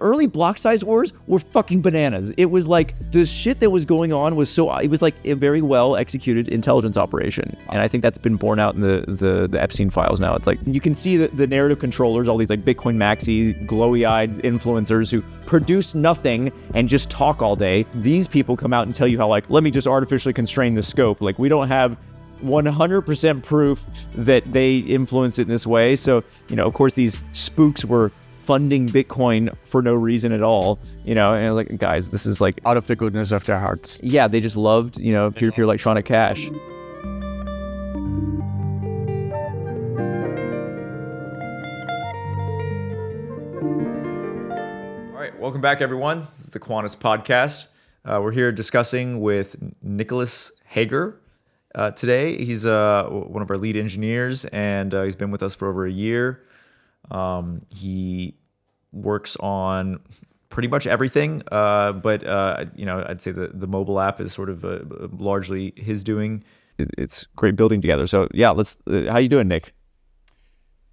early block size wars were fucking bananas. It was like the shit that was going on was it was like a very well executed intelligence operation. And I think that's been borne out in the Epstein files now. It's like you can see the narrative controllers, all these like Bitcoin maxis, glowy-eyed influencers who produce nothing and just talk all day. These people come out and tell you how like, let me just artificially constrain the scope. Like we don't have 100% proof that they influence it in this way. So, of course, these spooks were funding Bitcoin for no reason at all, and like, guys, this is like out of the goodness of their hearts. Yeah, they just loved, peer-to-peer electronic cash. All right, welcome back, everyone. This is the Quantus podcast. We're here discussing with Nik Heger. Today, he's one of our lead engineers, and he's been with us for over a year. He works on pretty much everything, but I'd say the mobile app is sort of largely his doing. It's great building together. So yeah, how you doing, Nik?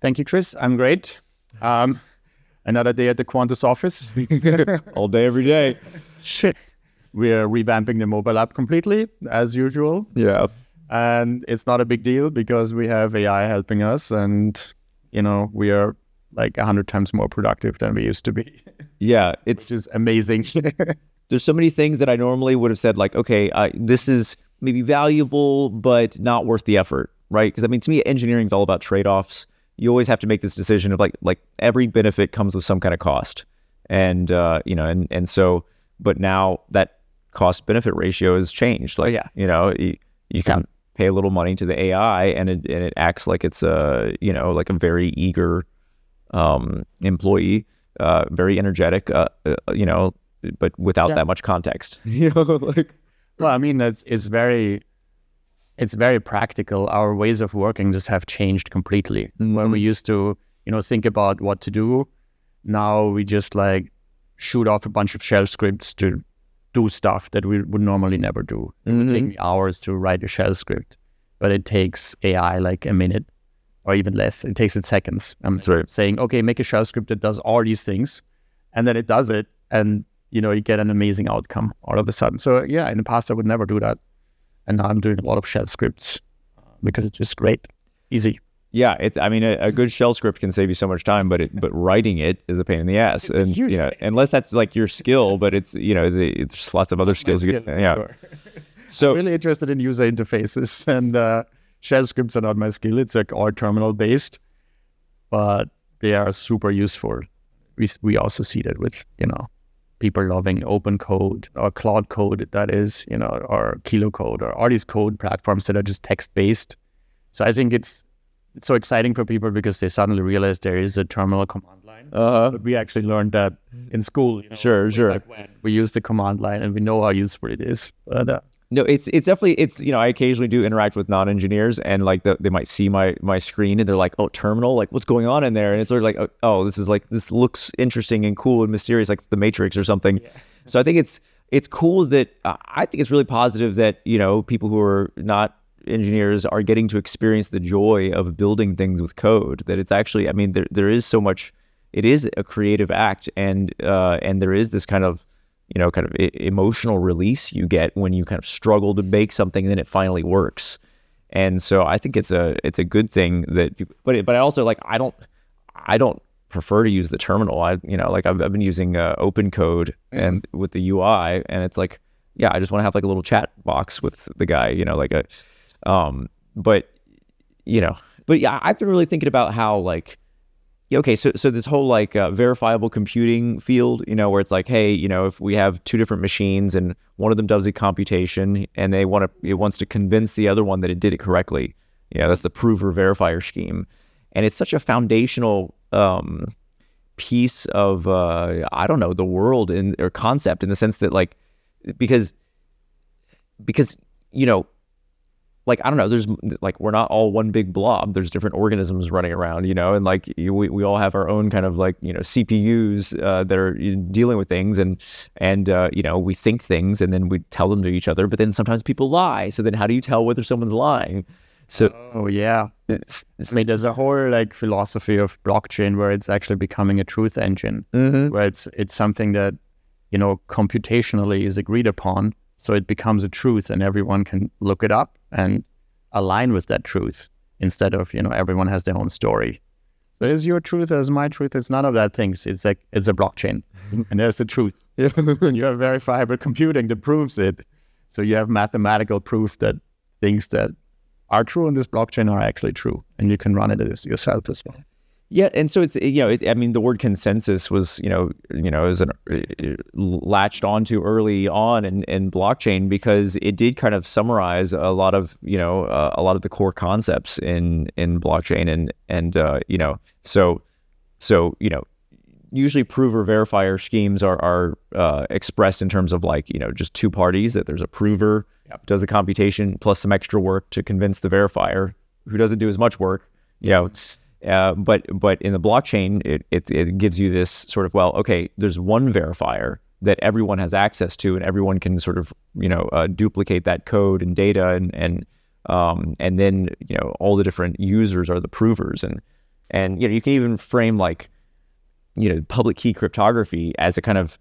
Thank you, Chris. I'm great. Another day at the Quantus office. All day, every day. We're revamping the mobile app completely, as usual. Yeah. And it's not a big deal because we have AI helping us, and we are like 100 times more productive than we used to be. Yeah, it's just amazing. There's so many things that I normally would have said like, okay, this is maybe valuable, but not worth the effort, right? Because I mean, to me, engineering is all about trade-offs. You always have to make this decision of like every benefit comes with some kind of cost, and so, but now that cost-benefit ratio has changed. Like, you can pay a little money to the AI, and it acts like it's like a very eager employee, very energetic, but without that much context. Well, I mean, it's very practical. Our ways of working just have changed completely. Mm-hmm. When we used to, think about what to do, now we just like shoot off a bunch of shell scripts to do stuff that we would normally never do. It would take me hours to write a shell script, but it takes AI like a minute or even less. It takes it seconds. I'm saying, okay, make a shell script that does all these things, and then it does it, and you get an amazing outcome all of a sudden. So yeah, in the past I would never do that, and now I'm doing a lot of shell scripts because it's just great, easy. Yeah, a good shell script can save you so much time, but writing it is a pain in the ass, and unless that's like your skill, but it's there's lots of other skills. Sure. So I'm really interested in user interfaces, and shell scripts are not my skill. It's like all terminal based, but they are super useful. We also see that with people loving open code or Cloud Code, that is, or Kilo Code, or all these code platforms that are just text based. So I think it's so exciting for people because they suddenly realize there is a terminal command line. But we actually learned that in school. Sure. Back when we use the command line, and we know how useful it is. But, no, it's definitely, I occasionally do interact with non-engineers, and like they might see my screen and they're like, oh, terminal, like what's going on in there? And it's sort of like, oh, this looks interesting and cool and mysterious, like the Matrix or something. Yeah. So I think it's cool that I think it's really positive that, people who are not engineers are getting to experience the joy of building things with code, that it's actually, there is so much, it is a creative act, and there is this kind of emotional release you get when you kind of struggle to make something and then it finally works. And so I think it's a good thing that but I also like, I don't prefer to use the terminal. I've been using open code and with the UI, and it's like, I just want to have like a little chat box with the guy, but I've been really thinking about how like, okay, so this whole like verifiable computing field, where it's like, hey, if we have two different machines and one of them does a computation and it wants to convince the other one that it did it correctly, that's the prover verifier scheme, and it's such a foundational piece of the world or concept, in the sense that like because like, I don't know, there's like, we're not all one big blob. There's different organisms running around, and like we all have our own kind of like, CPUs that are dealing with things, and we think things and then we tell them to each other, but then sometimes people lie. So then how do you tell whether someone's lying? So Oh yeah. I mean, there's a whole like philosophy of blockchain where it's actually becoming a truth engine, where it's something that, you know, computationally is agreed upon, so it becomes a truth and everyone can look it up and align with that truth instead of, you know, everyone has their own story. So is your truth as my truth? It's none of that things. It's like, it's a blockchain and there's the truth. And you have verifiable computing that proves it. So you have mathematical proof that things that are true in this blockchain are actually true, and you can run it as yourself as well. yeah, and so it's, you know, I mean, the word consensus was, is latched onto early on in blockchain because it did kind of summarize a lot of, a lot of the core concepts in blockchain, so usually prover verifier schemes are expressed in terms of like, just two parties, that there's a prover does the computation plus some extra work to convince the verifier who doesn't do as much work, but in the blockchain, it gives you this sort of, well, okay, there's one verifier that everyone has access to, and everyone can sort of, duplicate that code and data, and then, all the different users are the provers, and you can even frame like, public key cryptography as a kind of,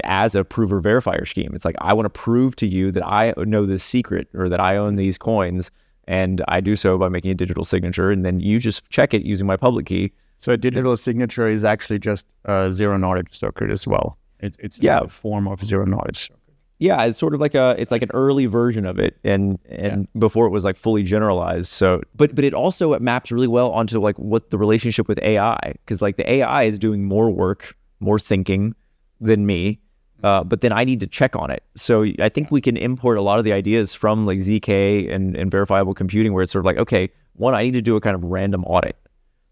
as a prover verifier scheme. It's like, I want to prove to you that I know this secret, or that I own these coins, and I do so by making a digital signature, and then you just check it using my public key. So a digital signature is actually just a zero knowledge circuit as well. It's a form of zero knowledge circuit. Yeah, it's sort of like it's like an early version of it, and before it was like fully generalized. So, but it also maps really well onto like what the relationship with AI, because like the AI is doing more work, more thinking than me, but then I need to check on it. So I think we can import a lot of the ideas from like ZK and verifiable computing, where it's sort of like, okay, one, I need to do a kind of random audit,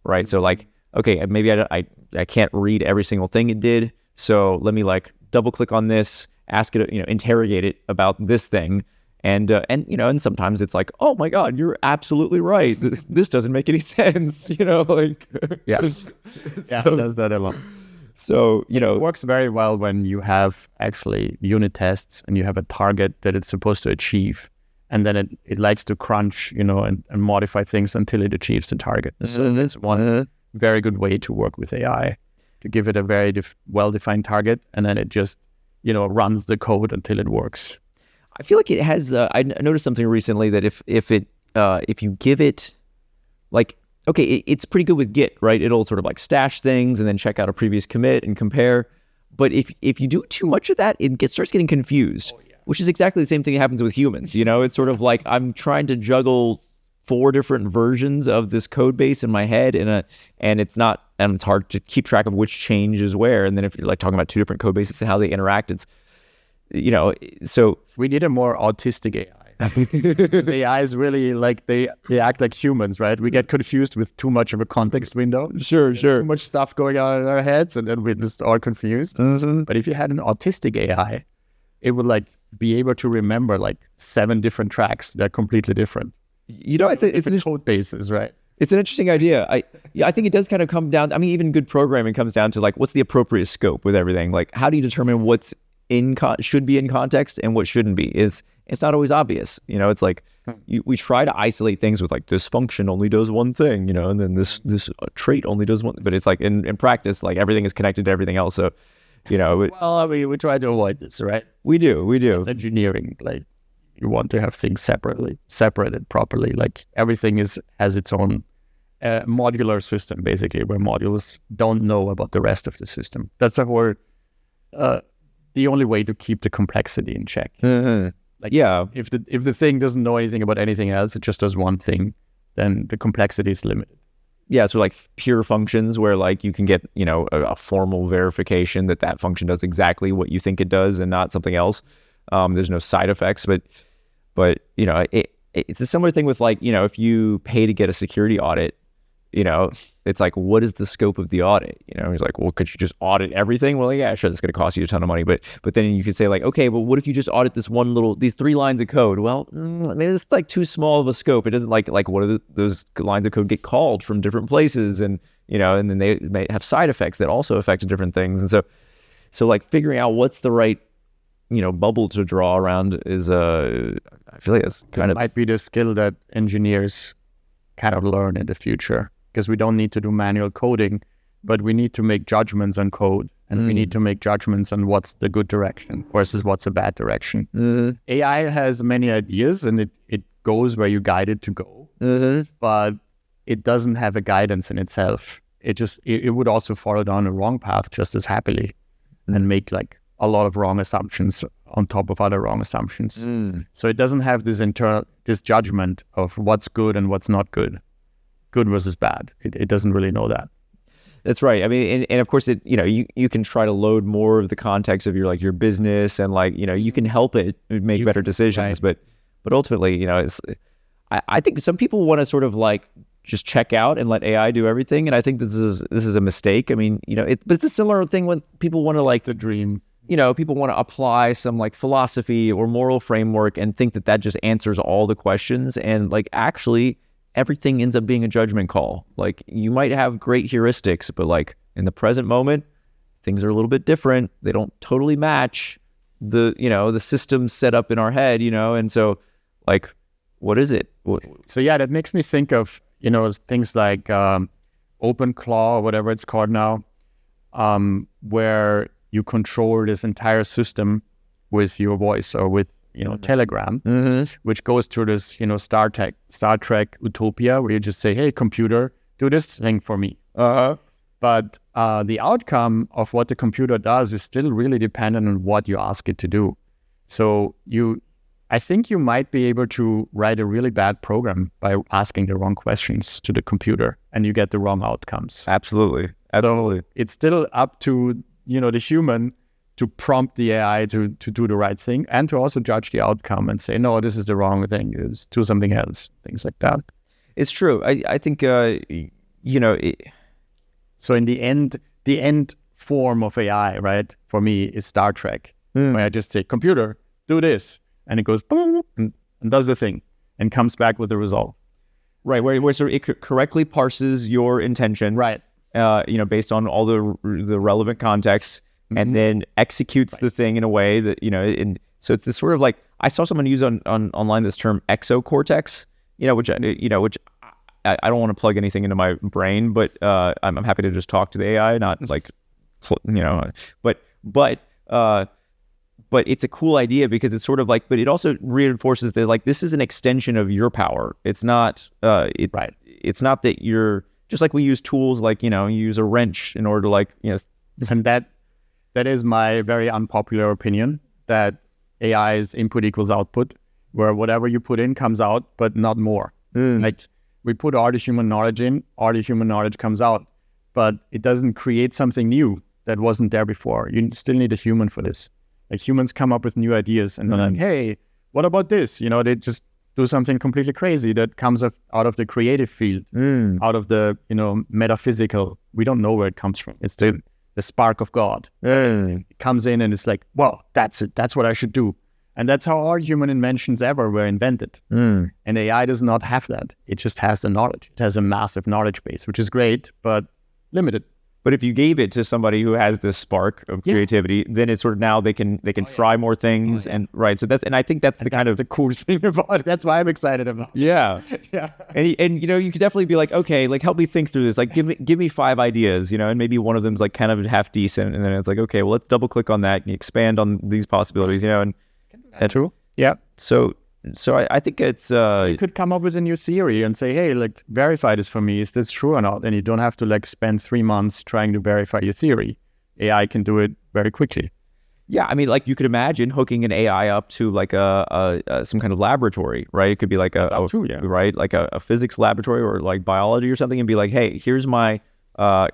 right? So like, okay, maybe I can't read every single thing it did, so let me like double click on this, ask it, interrogate it about this thing, and sometimes it's like, oh my God, you're absolutely right. This doesn't make any sense, like it does that a lot. So, it works very well when you have actually unit tests and you have a target that it's supposed to achieve, and then it likes to crunch, and modify things until it achieves the target. So that's one very good way to work with AI, to give it a very well-defined target, and then it just, runs the code until it works. I feel like it has, I noticed something recently that if you give it, like, okay, it's pretty good with Git, right? It'll sort of like stash things and then check out a previous commit and compare. But if you do too much of that, it starts getting confused, which is exactly the same thing that happens with humans. It's sort of like I'm trying to juggle 4 different versions of this code base in my head, and it's hard to keep track of which change is where. And then if you're like talking about 2 different code bases and how they interact, it's, so we need a more autistic AI. AI is really like they act like humans, right? We get confused with too much of a context window. Sure. Too much stuff going on in our heads, and then we're just all confused. But if you had an autistic AI, it would like be able to remember like 7 different tracks that are completely different. It's an code bases, right? It's an interesting idea. I think it does kind of come down. I mean, even good programming comes down to like, what's the appropriate scope with everything? Like, how do you determine what's should be in context and what shouldn't be? It's not always obvious. It's like we try to isolate things with like, this function only does one thing, and then this trait only does one. But it's like in practice, like everything is connected to everything else. So, well, I mean, we try to avoid this, right? We do. It's engineering. Like, you want to have things separated properly. Like everything has its own modular system, basically, where modules don't know about the rest of the system. That's a whole the only way to keep the complexity in check. Like, if the thing doesn't know anything about anything else, it just does one thing, then the complexity is limited. Yeah, so like pure functions where like you can get, a formal verification that function does exactly what you think it does and not something else. There's no side effects, but it's a similar thing with like, if you pay to get a security audit, it's like, what is the scope of the audit? He's like, well, could you just audit everything? Well, yeah, sure, it's going to cost you a ton of money. But then you could say like, okay, but what if you just audit these 3 lines of code? Well, maybe it's like too small of a scope. It doesn't like what are those lines of code get called from different places, and and then they may have side effects that also affect different things. And so like figuring out what's the right bubble to draw around is I feel like it's kind of might be the skill that engineers kind of learn in the future, because we don't need to do manual coding, but we need to make judgments on code, and we need to make judgments on what's the good direction versus what's a bad direction. AI has many ideas, and it goes where you guide it to go, but it doesn't have a guidance in itself. It would also follow down a wrong path just as happily and make like a lot of wrong assumptions on top of other wrong assumptions. So it doesn't have this judgment of what's good and what's not good versus bad. It doesn't really know that. That's right. I mean, and of course, you can try to load more of the context of your business, and you can help it make better decisions. Right. But ultimately, I think some people want to sort of just check out and let AI do everything, and I think this is a mistake. I mean, but it's a similar thing when people want to the dream. People want to apply some philosophy or moral framework and think that just answers all the questions, and actually everything ends up being a judgment call. You might have great heuristics, but in the present moment, things are a little bit different. They don't totally match the system set up in our head, and so what is it? So yeah, that makes me think of things like OpenClaw or whatever it's called now, where you control this entire system with your voice or with Telegram, which goes through this Star Trek utopia where you just say, hey computer, do this thing for me. But the outcome of what the computer does is still really dependent on what you ask it to do. So I think you might be able to write a really bad program by asking the wrong questions to the computer, and you get the wrong outcomes. Absolutely. So it's still up to the human to prompt the AI to do the right thing, and to also judge the outcome and say, no, this is the wrong thing, do something else, things like that. It's true. I think, So in the end form of AI, right, for me is Star Trek, where I just say, computer, do this. And it goes boom and does the thing and comes back with the result. Right, where sort of it correctly parses your intention. Right. Based on all the relevant context, and then executes the thing in a way that, and so it's this sort of I saw someone use on online this term exocortex, which I don't want to plug anything into my brain, but I'm happy to just talk to the AI, not but it's a cool idea because it's sort of but it also reinforces that this is an extension of your power. It's not it's not that you're just we use tools you use a wrench in order to and that is my very unpopular opinion, that AI's input equals output, where whatever you put in comes out, but not more. We put all the human knowledge in, all the human knowledge comes out, but it doesn't create something new that wasn't there before. You still need a human for this. Humans come up with new ideas, and they're hey, what about this? They just do something completely crazy that comes out of the creative field, out of the, metaphysical. We don't know where it comes from. It's the spark of God. It comes in and it's well, that's it. That's what I should do. And that's how all human inventions ever were invented. And AI does not have that. It just has the knowledge. It has a massive knowledge base, which is great, but limited. But if you gave it to somebody who has this spark of creativity, then it's sort of now they can try more things, and right. So I think that's the coolest thing about it. That's why I'm excited about it. Yeah. And you could definitely be okay, help me think through this. Give me 5 ideas, and maybe one of them's kind of half decent, and then it's okay, well, let's double click on that and expand on these possibilities, and true. Yeah. So I think it's you could come up with a new theory and say, hey, verify this for me. Is this true or not? And you don't have to spend 3 months trying to verify your theory. AI can do it very quickly. Yeah, I mean, you could imagine hooking an AI up to a some kind of laboratory, right? It could be right, a physics laboratory or biology or something, and be hey, here's my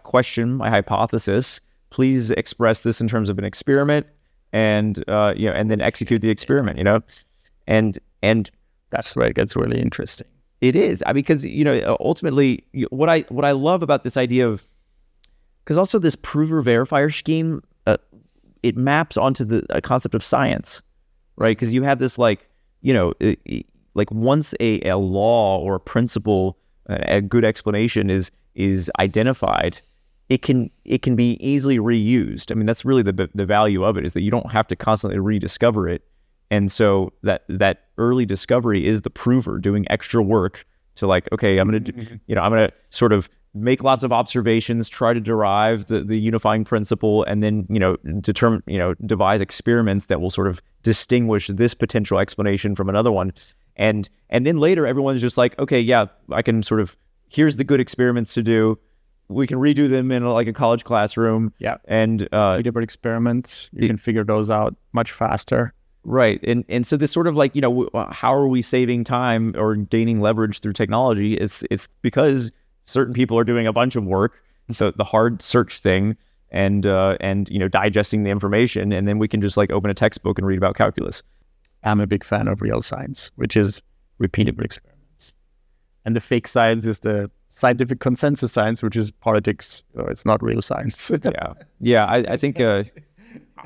question, my hypothesis. Please express this in terms of an experiment, and and then execute the experiment. And that's where it gets really interesting. It is, because ultimately, what I love about this idea of, because also this prover verifier scheme, it maps onto the concept of science, right? Because you have this once a law or a principle, a good explanation is identified, it can be easily reused. I mean, that's really the value of it, is that you don't have to constantly rediscover it. And so that early discovery is the prover doing extra work to like, okay, I'm gonna sort of make lots of observations, try to derive the unifying principle, and then determine, devise experiments that will sort of distinguish this potential explanation from another one. And then later everyone's just like, okay, yeah, I can sort of, here's the good experiments to do. We can redo them in like a college classroom. Yeah. And repeatable experiments, you can figure those out much faster. Right. And so this sort of like, how are we saving time or gaining leverage through technology? It's because certain people are doing a bunch of work, the hard search thing, and digesting the information, and then we can just like open a textbook and read about calculus. I'm a big fan of real science, which is repeatable experiments. And the fake science is the scientific consensus science, which is politics. It's not real science. Yeah. I think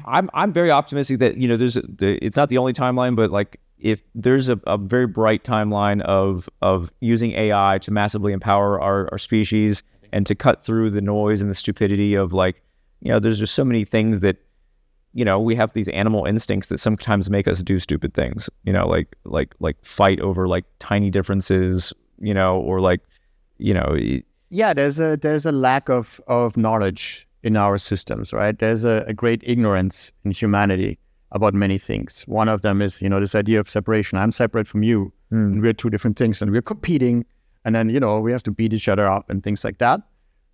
I'm very optimistic that it's not the only timeline, but like if there's a very bright timeline of using AI to massively empower our species and to cut through the noise and the stupidity of like, there's just so many things that, we have these animal instincts that sometimes make us do stupid things, like fight over like tiny differences, or like, Yeah, there's a lack of knowledge in our systems, right? There's a great ignorance in humanity about many things. One of them is, this idea of separation. I'm separate from you, and we're two different things, and we're competing, and then, we have to beat each other up and things like that,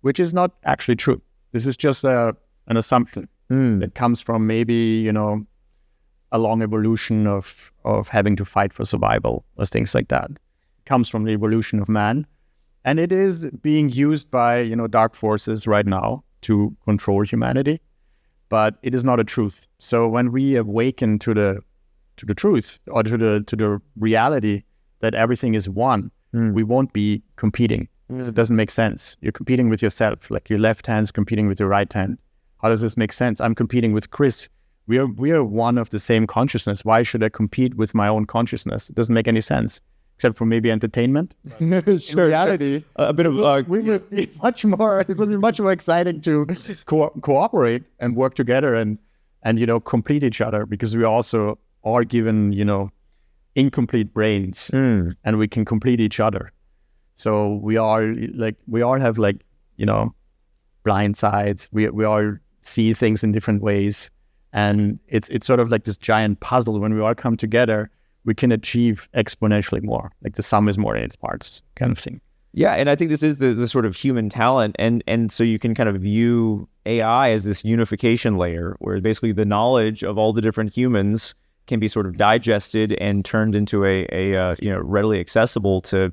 which is not actually true. This is just an assumption that comes from maybe, a long evolution of having to fight for survival or things like that. It comes from the evolution of man, and it is being used by, dark forces right now to control humanity, but it is not a truth. So when we awaken to the truth, or to the reality that everything is one, we won't be competing, because it doesn't make sense. You're competing with yourself, like your left hand's competing with your right hand. How does this make sense? I'm competing with Chris. We are one of the same consciousness. Why should I compete with my own consciousness? It doesn't make any sense, except for maybe entertainment. In reality, a bit of it will be much more exciting to cooperate and work together and complete each other, because we also are given incomplete brains, and we can complete each other. So we all have blind sides. We all see things in different ways, and it's sort of like this giant puzzle. When we all come together, we can achieve exponentially more. Like the sum is more than its parts kind of thing. Yeah, and I think this is the sort of human talent, and so you can kind of view AI as this unification layer, where basically the knowledge of all the different humans can be sort of digested and turned into a readily accessible to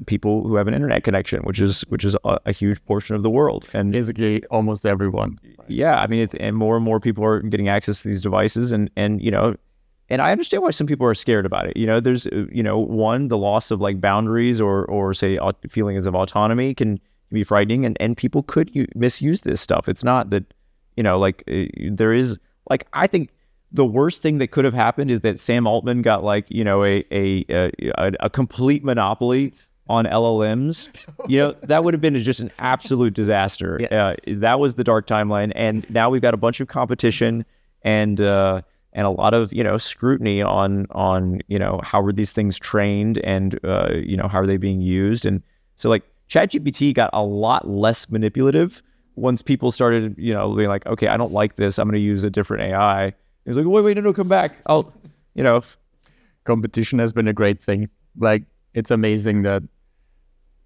people who have an internet connection, which is a huge portion of the world, and basically almost everyone. Yeah, I mean, and more people are getting access to these devices, and I understand why some people are scared about it. There's one, the loss of like boundaries or say feelings of autonomy can be frightening, and people could misuse this stuff. It's not that there is like, I think the worst thing that could have happened is that Sam Altman got like a complete monopoly on LLMs. That would have been just an absolute disaster. Yes. That was the dark timeline, and now we've got a bunch of competition and a lot of scrutiny on how were these things trained, and how are they being used. And so like ChatGPT got a lot less manipulative once people started being like, okay, I don't like this, I'm going to use a different AI. It's like, wait, no, come back. Competition has been a great thing. Like, it's amazing that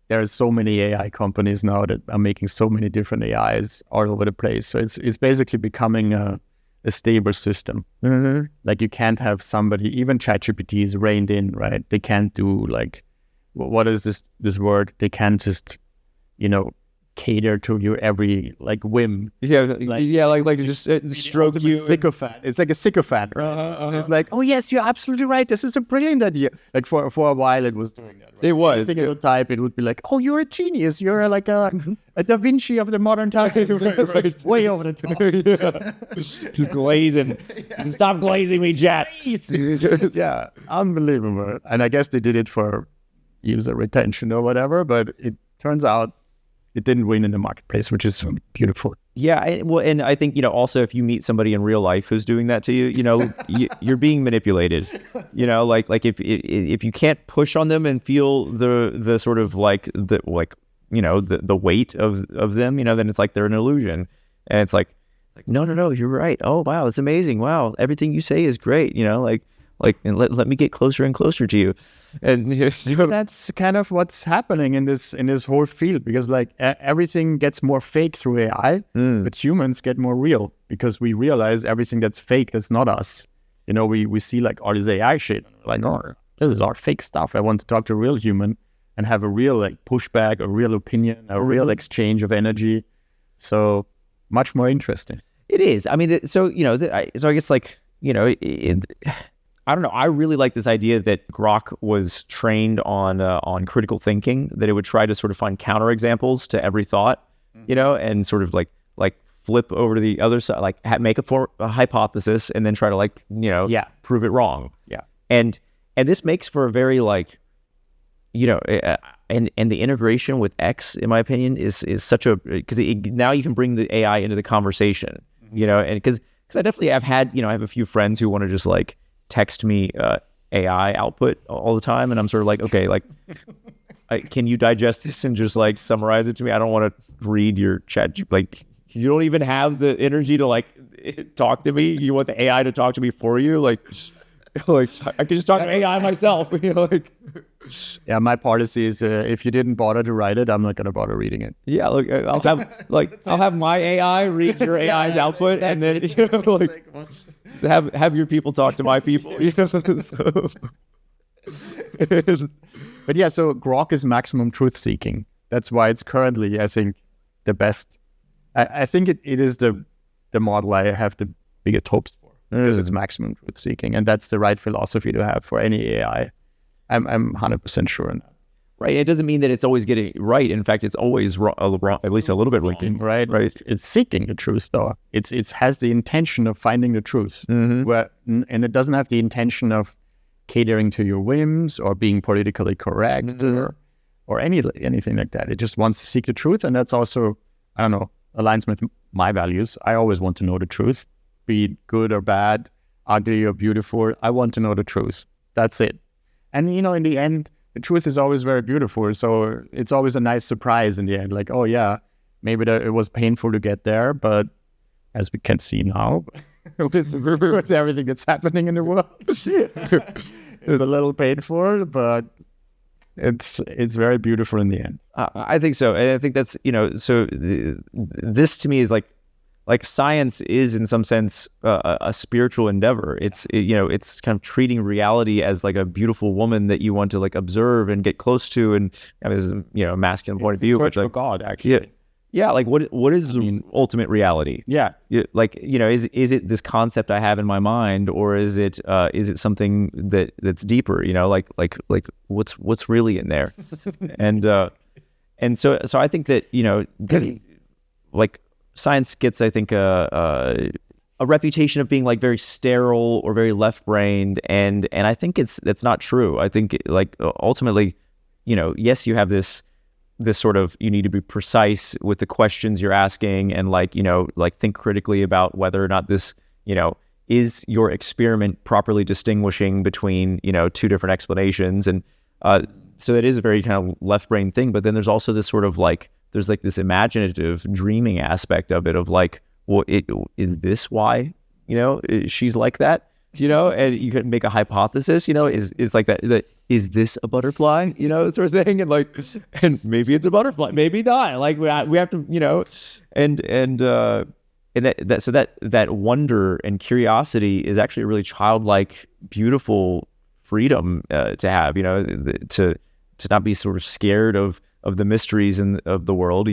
there are so many AI companies now that are making so many different AIs all over the place. So it's basically becoming a stable system. Mm-hmm. Like, you can't have somebody, even ChatGPT is reined in, right? They can't do like, what is this word? They can't just, cater to your every like whim. Like just stroke you. Sycophant. It's like a sycophant, right? It's like, oh yes, you're absolutely right. This is a brilliant idea. Like for a while, it was doing that. Right? It was. I think it would type. It would be like, oh, you're a genius. You're like a Da Vinci of the modern times. It's like way over the top. Just glazing. Stop glazing me, Chat. Yeah, unbelievable. And I guess they did it for user retention or whatever. But it turns out it didn't win in the marketplace, which is beautiful. Yeah, and I think, also if you meet somebody in real life who's doing that to you, you're being manipulated. Like if you can't push on them and feel the sort of the weight of them, then it's like they're an illusion. And it's like no, you're right. Oh wow, that's amazing. Wow, everything you say is great. And let me get closer and closer to you. And that's kind of what's happening in this whole field, because everything gets more fake through AI, but humans get more real because we realize everything that's fake is not us. We see all this AI shit, and we're like, oh, this is our fake stuff. I want to talk to a real human and have a real pushback, a real opinion, a real exchange of energy. So much more interesting. It is. I mean, so I guess I don't know. I really like this idea that Grok was trained on critical thinking, that it would try to sort of find counterexamples to every thought, and sort of like flip over to the other side, make a hypothesis and then try to prove it wrong. Yeah. And this makes for a very and the integration with X, in my opinion, is such a, because now you can bring the AI into the conversation, and because I definitely have had, I have a few friends who want to just text me AI output all the time, and I'm sort of like, okay, can you digest this and just summarize it to me? I don't want to read your chat. You don't even have the energy to talk to me. You want the AI to talk to me for you? I can just talk to AI myself. Yeah, my policy is if you didn't bother to write it, I'm not gonna bother reading it. Yeah, I'll have my AI read your AI's output, and then have your people talk to my people. But yeah, so Grok is maximum truth seeking. That's why it's currently, I think, the best. I think it is the model I have the biggest hopes for, because it's maximum truth seeking, and that's the right philosophy to have for any AI. I'm 100% sure in that. Right. It doesn't mean that it's always getting it right. In fact, it's always wrong, at least a little bit wrong. Right. It's seeking the truth, though. It has the intention of finding the truth, and it doesn't have the intention of catering to your whims or being politically correct or anything like that. It just wants to seek the truth, and that's also, I don't know, aligns with my values. I always want to know the truth, be it good or bad, ugly or beautiful. I want to know the truth. That's it. And, in the end, the truth is always very beautiful. So it's always a nice surprise in the end. Oh, yeah, maybe it was painful to get there. But as we can see now, with everything that's happening in the world, it's a little painful, but it's very beautiful in the end. I think so. And I think that's, this to me is science is in some sense a spiritual endeavor. It's kind of treating reality as a beautiful woman that you want to observe and get close to, and this is a masculine point of view. Search for God, actually. Yeah. What is the ultimate reality? Yeah. Is it this concept I have in my mind, or is it something that's deeper? What's really in there? and so I think that science gets, I think, a reputation of being very sterile or very left-brained, and I think that's not true. I think ultimately, yes, you have this sort of, you need to be precise with the questions you're asking, and think critically about whether or not this, is your experiment properly distinguishing between two different explanations, and so it is a very kind of left-brain thing. But then there's also this sort of there's this imaginative dreaming aspect of it, of is this why, she's like that, and you can make a hypothesis, is like that, is this a butterfly, sort of thing. And maybe it's a butterfly, maybe not. We have to, and that wonder and curiosity is actually a really childlike, beautiful freedom to have, to not be sort of scared of the mysteries of the world.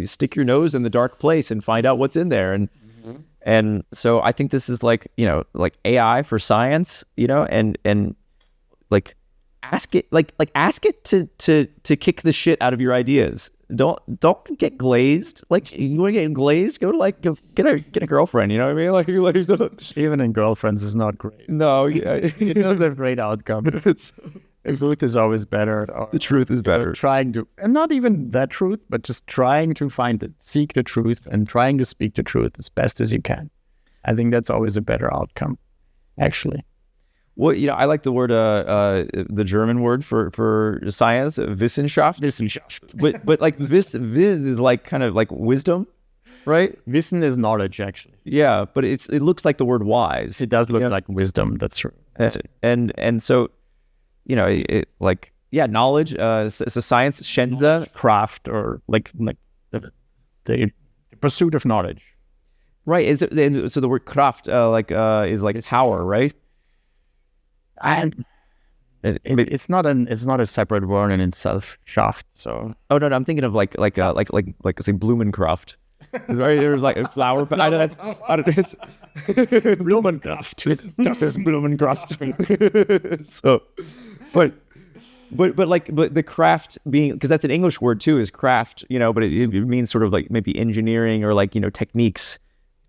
Stick your nose in the dark place and find out what's in there. And so I think this is AI for science, and ask it, ask it to kick the shit out of your ideas. Don't get glazed. You want to get glazed, go to get a girlfriend. You know what I mean? Even in girlfriends is not great. No, yeah. It doesn't have great outcomes. The truth is always better. The truth is better. Trying to, and not even that truth, but just trying to find it, seek the truth, and trying to speak the truth as best as you can. I think that's always a better outcome, actually. Well, I like the word, the German word for science, Wissenschaft. Wissenschaft. But like viz is like kind of like wisdom, right? Wissen is knowledge, actually. Yeah, but it looks like the word wise. It does look like wisdom. That's true. And so, knowledge. So science, Shenza, craft, or like the pursuit of knowledge. Right. So the word Kraft is like power, right? And it's not a separate word in itself. Shaft. So. Oh no, I'm thinking of like say Blumenkraft. There's like a flower. I don't know. It's Blumenkraft. Das ist Blumenkraft. So, but the craft being, because that's an English word too, is craft. But it means sort of like maybe engineering or like techniques.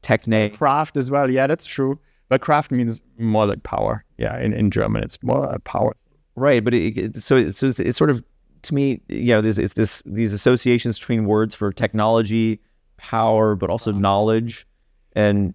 Techne. Craft as well, yeah, that's true. But craft means more like power. Yeah, in German, it's more power. Right, but it's sort of, to me, there's these associations between words for technology, power, but also knowledge, and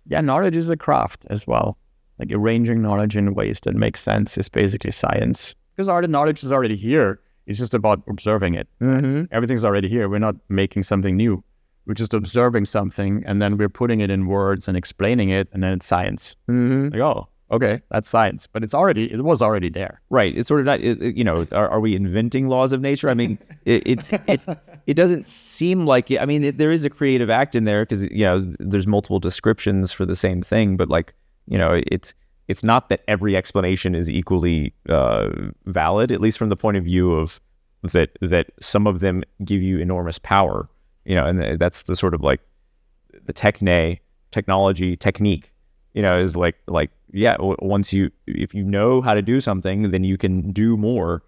knowledge is a craft as well. Like arranging knowledge in ways that make sense is basically science. Because all the knowledge is already here. It's just about observing it. Mm-hmm. Everything's already here. We're not making something new. We're just observing something, and then we're putting it in words and explaining it, and then it's science. Mm-hmm. Like, oh, okay, that's science, but it was already there. Right. It's sort of not. Are we inventing laws of nature? I mean, it doesn't seem like it. I mean, there is a creative act in there because there's multiple descriptions for the same thing, but it's not that every explanation is equally valid, at least from the point of view of that some of them give you enormous power. And that's the sort of like the technology technique, is once if you know how to do something, then you can do more,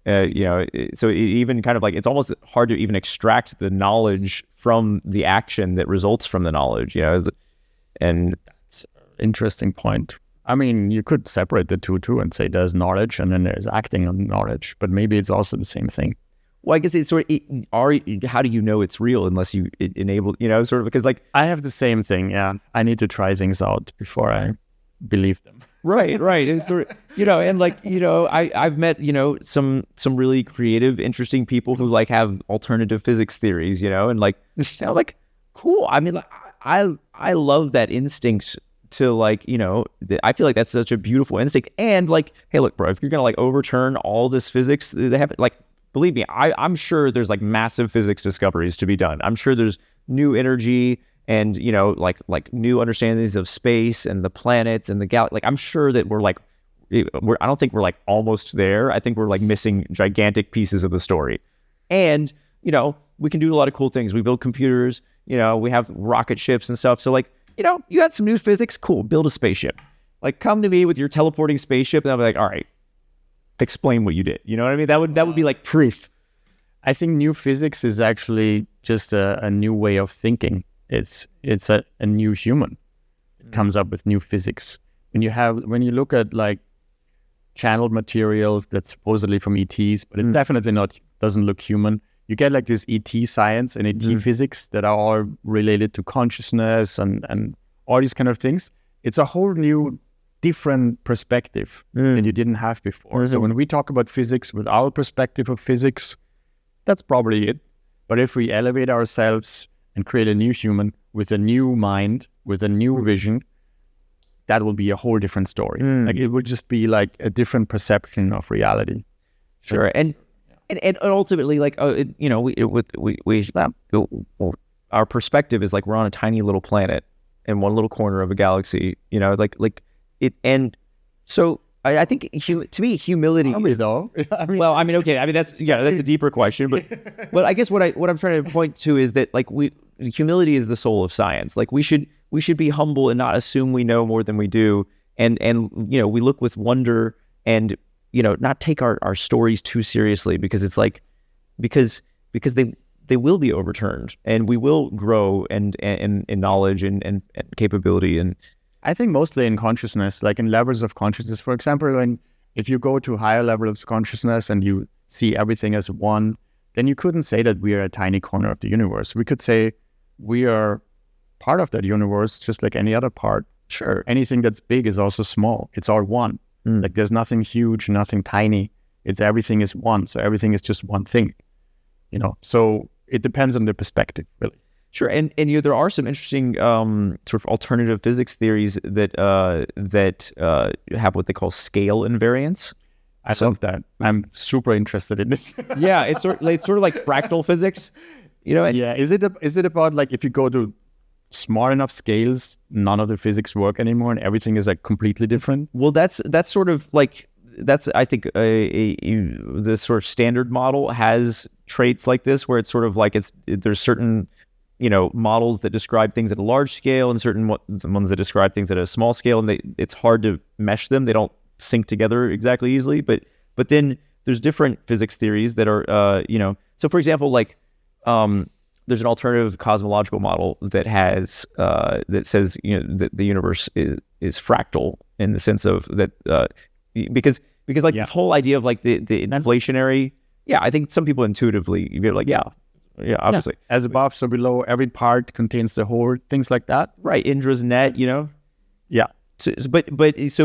so it even kind of like, it's almost hard to even extract the knowledge from the action that results from the knowledge, and that's an interesting point. I mean, you could separate the two too and say there's knowledge and then there's acting on knowledge, but maybe it's also the same thing. Well, I guess it's sort of, how do you know it's real unless you enable, sort of, because like. I have the same thing, yeah. I need to try things out before I believe them. Right. It's sort of, and like, I've met, some really creative, interesting people who like have alternative physics theories, and like, like, cool. I mean, like, I love that instinct to like, I feel like that's such a beautiful instinct. And like, hey, look, bro, if you're going to like overturn all this physics, they have like, believe me, I'm sure there's like massive physics discoveries to be done. I'm sure there's new energy and, like new understandings of space and the planets and the galaxy. Like, I'm sure that I don't think we're like almost there. I think we're like missing gigantic pieces of the story. And, we can do a lot of cool things. We build computers, we have rocket ships and stuff. So like, you got some new physics, cool, build a spaceship. Like, come to me with your teleporting spaceship and I'll be like, all right, explain what you did. You know what I mean? That would be like proof. I think new physics is actually just a new way of thinking. It's a new human. It comes up with new physics. When you look at like channeled material that's supposedly from ETs, but it's definitely doesn't look human. You get like this ET science and ET physics that are all related to consciousness and all these kind of things. It's a whole new different perspective than you didn't have before. So when we talk about physics with our perspective of physics, that's probably it. But if we elevate ourselves and create a new human with a new mind, with a new vision, that will be a whole different story. Like it would just be like a different perception of reality. Sure. And ultimately, like, our perspective is like we're on a tiny little planet in one little corner of a galaxy, like it. And so I think to me, humility. Okay. That's a deeper question, but I guess what I'm trying to point to is that like humility is the soul of science. Like we should be humble and not assume we know more than we do, and we look with wonder and not take our stories too seriously, because it's like because they will be overturned and we will grow and in knowledge and capability. And I think mostly in consciousness, like in levels of consciousness. For example, if you go to higher level of consciousness and you see everything as one, then you couldn't say that we are a tiny corner of the universe. We could say we are part of that universe, just like any other part. Sure, anything that's big is also small. It's all one. Like there's nothing huge, nothing tiny. Everything is one. So everything is just one thing, So it depends on the perspective, really. Sure, and there are some interesting sort of alternative physics theories that have what they call scale invariance. I love that. I'm super interested in this. Yeah, it's sort of like fractal physics, Yeah, is it about like if you go to small enough scales, none of the physics work anymore, and everything is like completely different? Well, that's sort of like I think the sort of standard model has traits like this, where it's sort of like there's certain models that describe things at a large scale and certain ones that describe things at a small scale, and it's hard to mesh them. They don't sync together exactly easily. But then there's different physics theories that are So for example, like there's an alternative cosmological model that has that says that the universe is fractal in the sense of that because like this whole idea of like the inflationary. Yeah, I think some people intuitively you're like yeah, obviously. Yeah. As above, so below, every part contains the whole, things like that. Right, Indra's net, Yeah. But because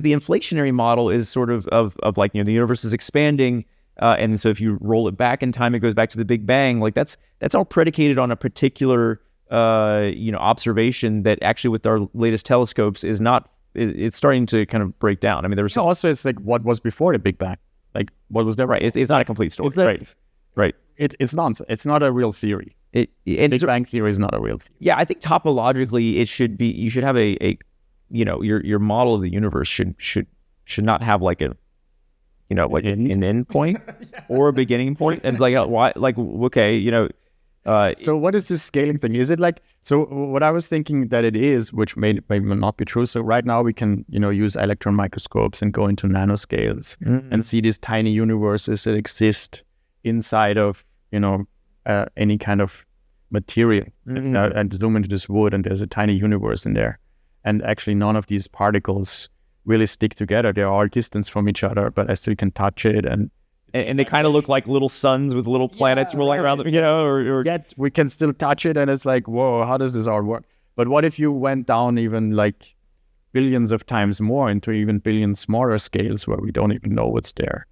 the inflationary model is sort of like, the universe is expanding, and so if you roll it back in time, it goes back to the Big Bang. Like that's all predicated on a particular, observation that actually with our latest telescopes is not, it's starting to kind of break down. I mean, there was also, it's like what was before the Big Bang? Like what was there? Right, it's not a complete story. Right. It's nonsense. It's not a real theory. Big Bang theory is not a real theory. Yeah, I think topologically it should be. You should have your model of the universe should not have like an end point or a beginning point. And it's like why? Like okay, So what is this scaling thing? Is it like so? What I was thinking that it is, which may not be true. So right now we can use electron microscopes and go into nanoscales and see these tiny universes that exist inside of any kind of material, and zoom into this wood, and there's a tiny universe in there, and actually none of these particles really stick together. They're all distant from each other, but I still can touch it, and they kind of look like little suns with little planets rolling around them, or yet we can still touch it, and it's like, whoa, how does this all work? But what if you went down even like billions of times more into even billions smaller scales where we don't even know what's there?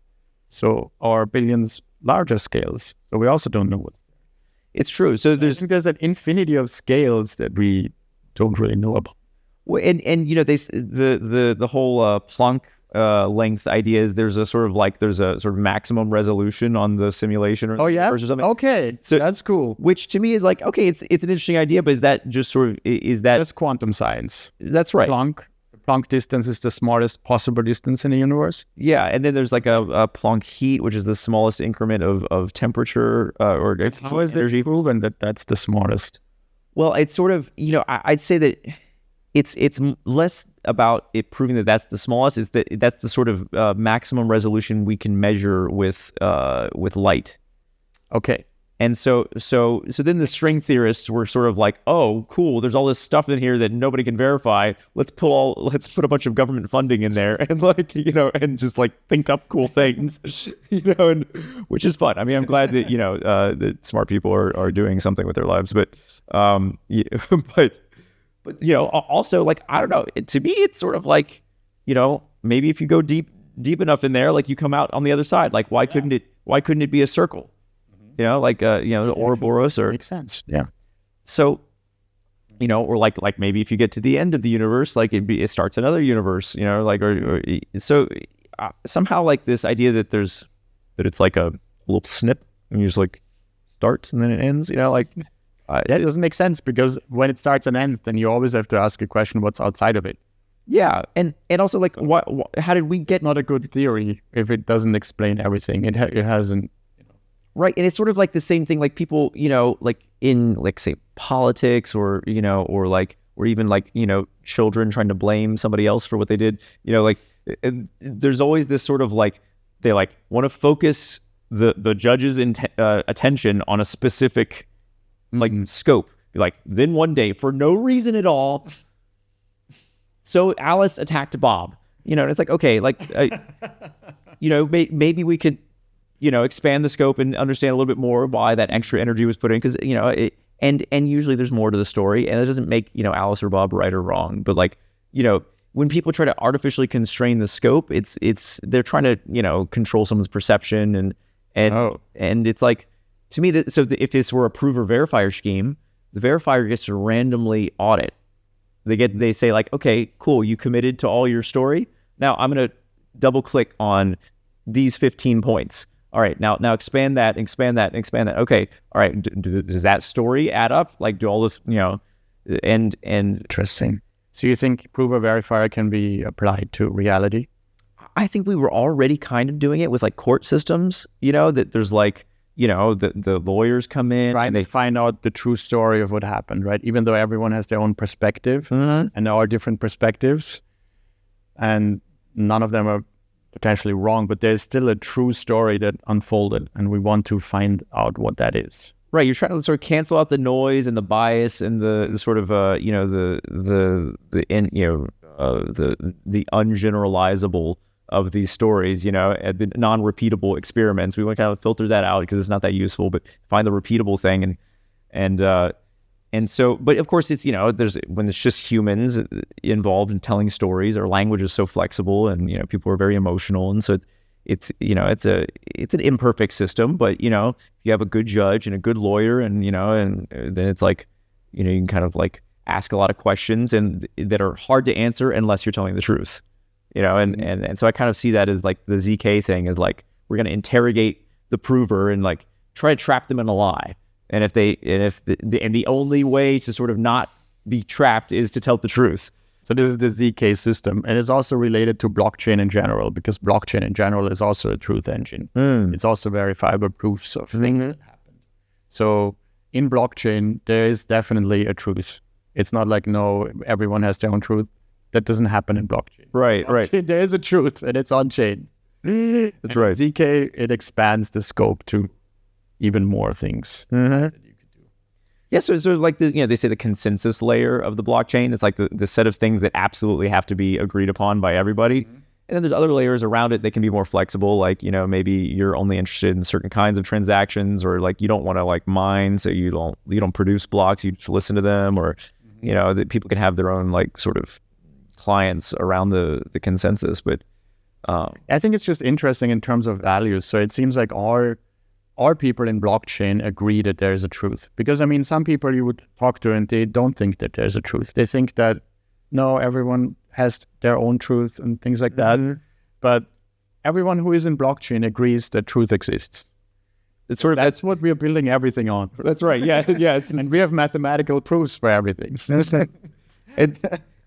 So, or billions larger scales, so we also don't know what's there. It's true. So there's an infinity of scales that we don't really know about. Well, and the whole Planck length idea is there's a sort of maximum resolution on the simulation or something. Okay, so that's cool. Which to me is like, okay, it's an interesting idea, but is that just sort of that's quantum science? That's right. Planck distance is the smallest possible distance in the universe. Yeah, and then there's like a Planck heat, which is the smallest increment of temperature or how is energy. It proven that that's the smallest? Well, it's sort of I'd say that it's less about it proving that that's the smallest. Is that that's the sort of maximum resolution we can measure with light. Okay. And so then the string theorists were sort of like, oh, cool, there's all this stuff in here that nobody can verify. Let's put a bunch of government funding in there and and just like think up cool things, and which is fun. I mean, I'm glad that that smart people are doing something with their lives, but also like I don't know. To me, it's sort of like maybe if you go deep enough in there, like you come out on the other side. Like why couldn't it be a circle? The Ouroboros or makes sense. Yeah. So, or like maybe if you get to the end of the universe, like it starts another universe, so somehow like this idea that it's like a little snip and you just like starts and then it ends, it doesn't make sense because when it starts and ends, then you always have to ask a question, what's outside of it? Yeah. And also like how did we get? It's not a good theory if it doesn't explain everything. It hasn't. Right. And it's sort of like the same thing, like people, like in like say politics or even like, children trying to blame somebody else for what they did, and there's always this sort of like, they like want to focus the judge's attention on a specific like scope. Like then one day for no reason at all. So Alice attacked Bob. And it's like, okay, like, maybe we could, expand the scope and understand a little bit more why that extra energy was put in. Cause and usually there's more to the story, and it doesn't make, Alice or Bob right or wrong. But like, when people try to artificially constrain the scope, they're trying to, control someone's perception and it's like, to me, if this were a prove or verifier scheme, the verifier gets to randomly audit. They say like, okay, cool, you committed to all your story. Now I'm going to double click on these 15 points. All right, now expand that. Okay, all right, does that story add up? Like, do all this, and Interesting. So you think prove or verifier can be applied to reality? I think we were already kind of doing it with like court systems, that there's like, the lawyers come in and they find out the true story of what happened, right? Even though everyone has their own perspective and there are different perspectives and none of them are potentially wrong, but there's still a true story that unfolded and we want to find out what that is. Right. You're trying to sort of cancel out the noise and the bias and the sort of, the ungeneralizable of these stories, the non-repeatable experiments. We want to kind of filter that out because it's not that useful, but find the repeatable thing. And so, but of course it's, when it's just humans involved in telling stories, our language is so flexible and, people are very emotional. And so it's an imperfect system, but, if you have a good judge and a good lawyer and, and then it's like, you can kind of like ask a lot of questions and that are hard to answer unless you're telling the truth. And so I kind of see that as like the ZK thing is like, we're going to interrogate the prover and like try to trap them in a lie. And the only way to sort of not be trapped is to tell the truth. So this is the ZK system. And it's also related to blockchain in general, because blockchain in general is also a truth engine. It's also verifiable proofs of things that happened. So in blockchain, there is definitely a truth. It's not like, no, everyone has their own truth. That doesn't happen in blockchain. Right. There is a truth and it's on chain. That's right. ZK, it expands the scope to even more things that you could do. Yeah, so like they say the consensus layer of the blockchain is like the set of things that absolutely have to be agreed upon by everybody. And then there's other layers around it that can be more flexible, like, maybe you're only interested in certain kinds of transactions, or like you don't want to like mine, so you don't produce blocks, you just listen to them, or that people can have their own like sort of clients around the consensus. But I think it's just interesting in terms of values. So it seems like our people in blockchain agree that there is a truth, because some people you would talk to and they don't think that there's a truth. They think that no, everyone has their own truth and things like that. But everyone who is in blockchain agrees that truth exists. That's what we are building everything on. That's right. Yeah. And we have mathematical proofs for everything.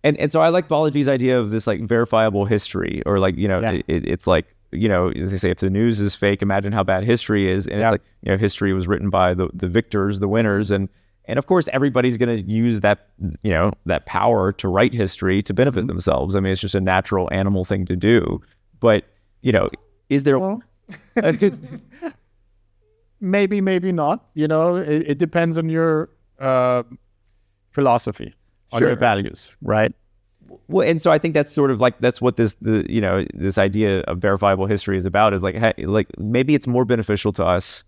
And so I like Balaji's idea of this like verifiable history, or like, it's like, as they say, if the news is fake, imagine how bad history is. And it's like, history was written by the victors, the winners. And of course, everybody's going to use that, that power to write history to benefit themselves. It's just a natural animal thing to do. But, is there... Maybe not. It depends on your philosophy. On your values, right? Well, and so I think that's sort of like, that's what this idea of verifiable history is about, is like, hey, like maybe it's more beneficial to us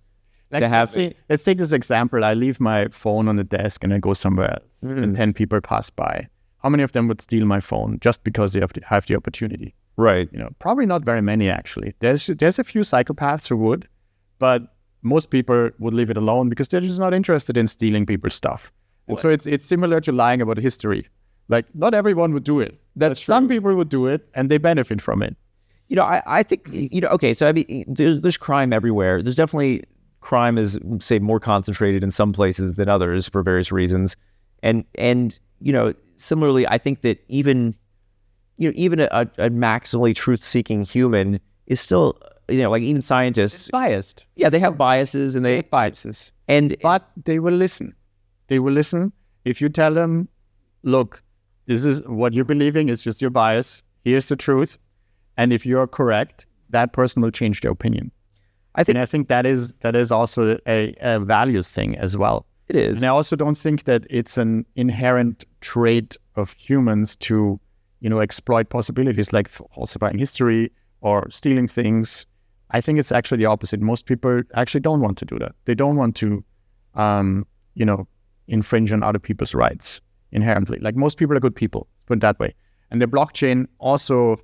to have. Let's take this example. I leave my phone on the desk and I go somewhere else and 10 people pass by. How many of them would steal my phone just because they have the opportunity? Right. Probably not very many, actually. There's a few psychopaths who would, but most people would leave it alone because they're just not interested in stealing people's stuff. And so it's similar to lying about history. Like, not everyone would do it. Some people would do it and they benefit from it. I think, okay, so there's crime everywhere. There's definitely crime is, say, more concentrated in some places than others for various reasons. And similarly, I think that even a maximally truth-seeking human is still, like even scientists... It's biased. Yeah, they have biases and they have biases. But they will listen. They will listen if you tell them, look, this is what you're believing is just your bias. Here's the truth. And if you're correct, that person will change their opinion. I think that is also a values thing as well. It is. And I also don't think that it's an inherent trait of humans to exploit possibilities like falsifying history or stealing things. I think it's actually the opposite. Most people actually don't want to do that. They don't want to, infringe on other people's rights inherently. Like most people are good people, put it that way. And the blockchain also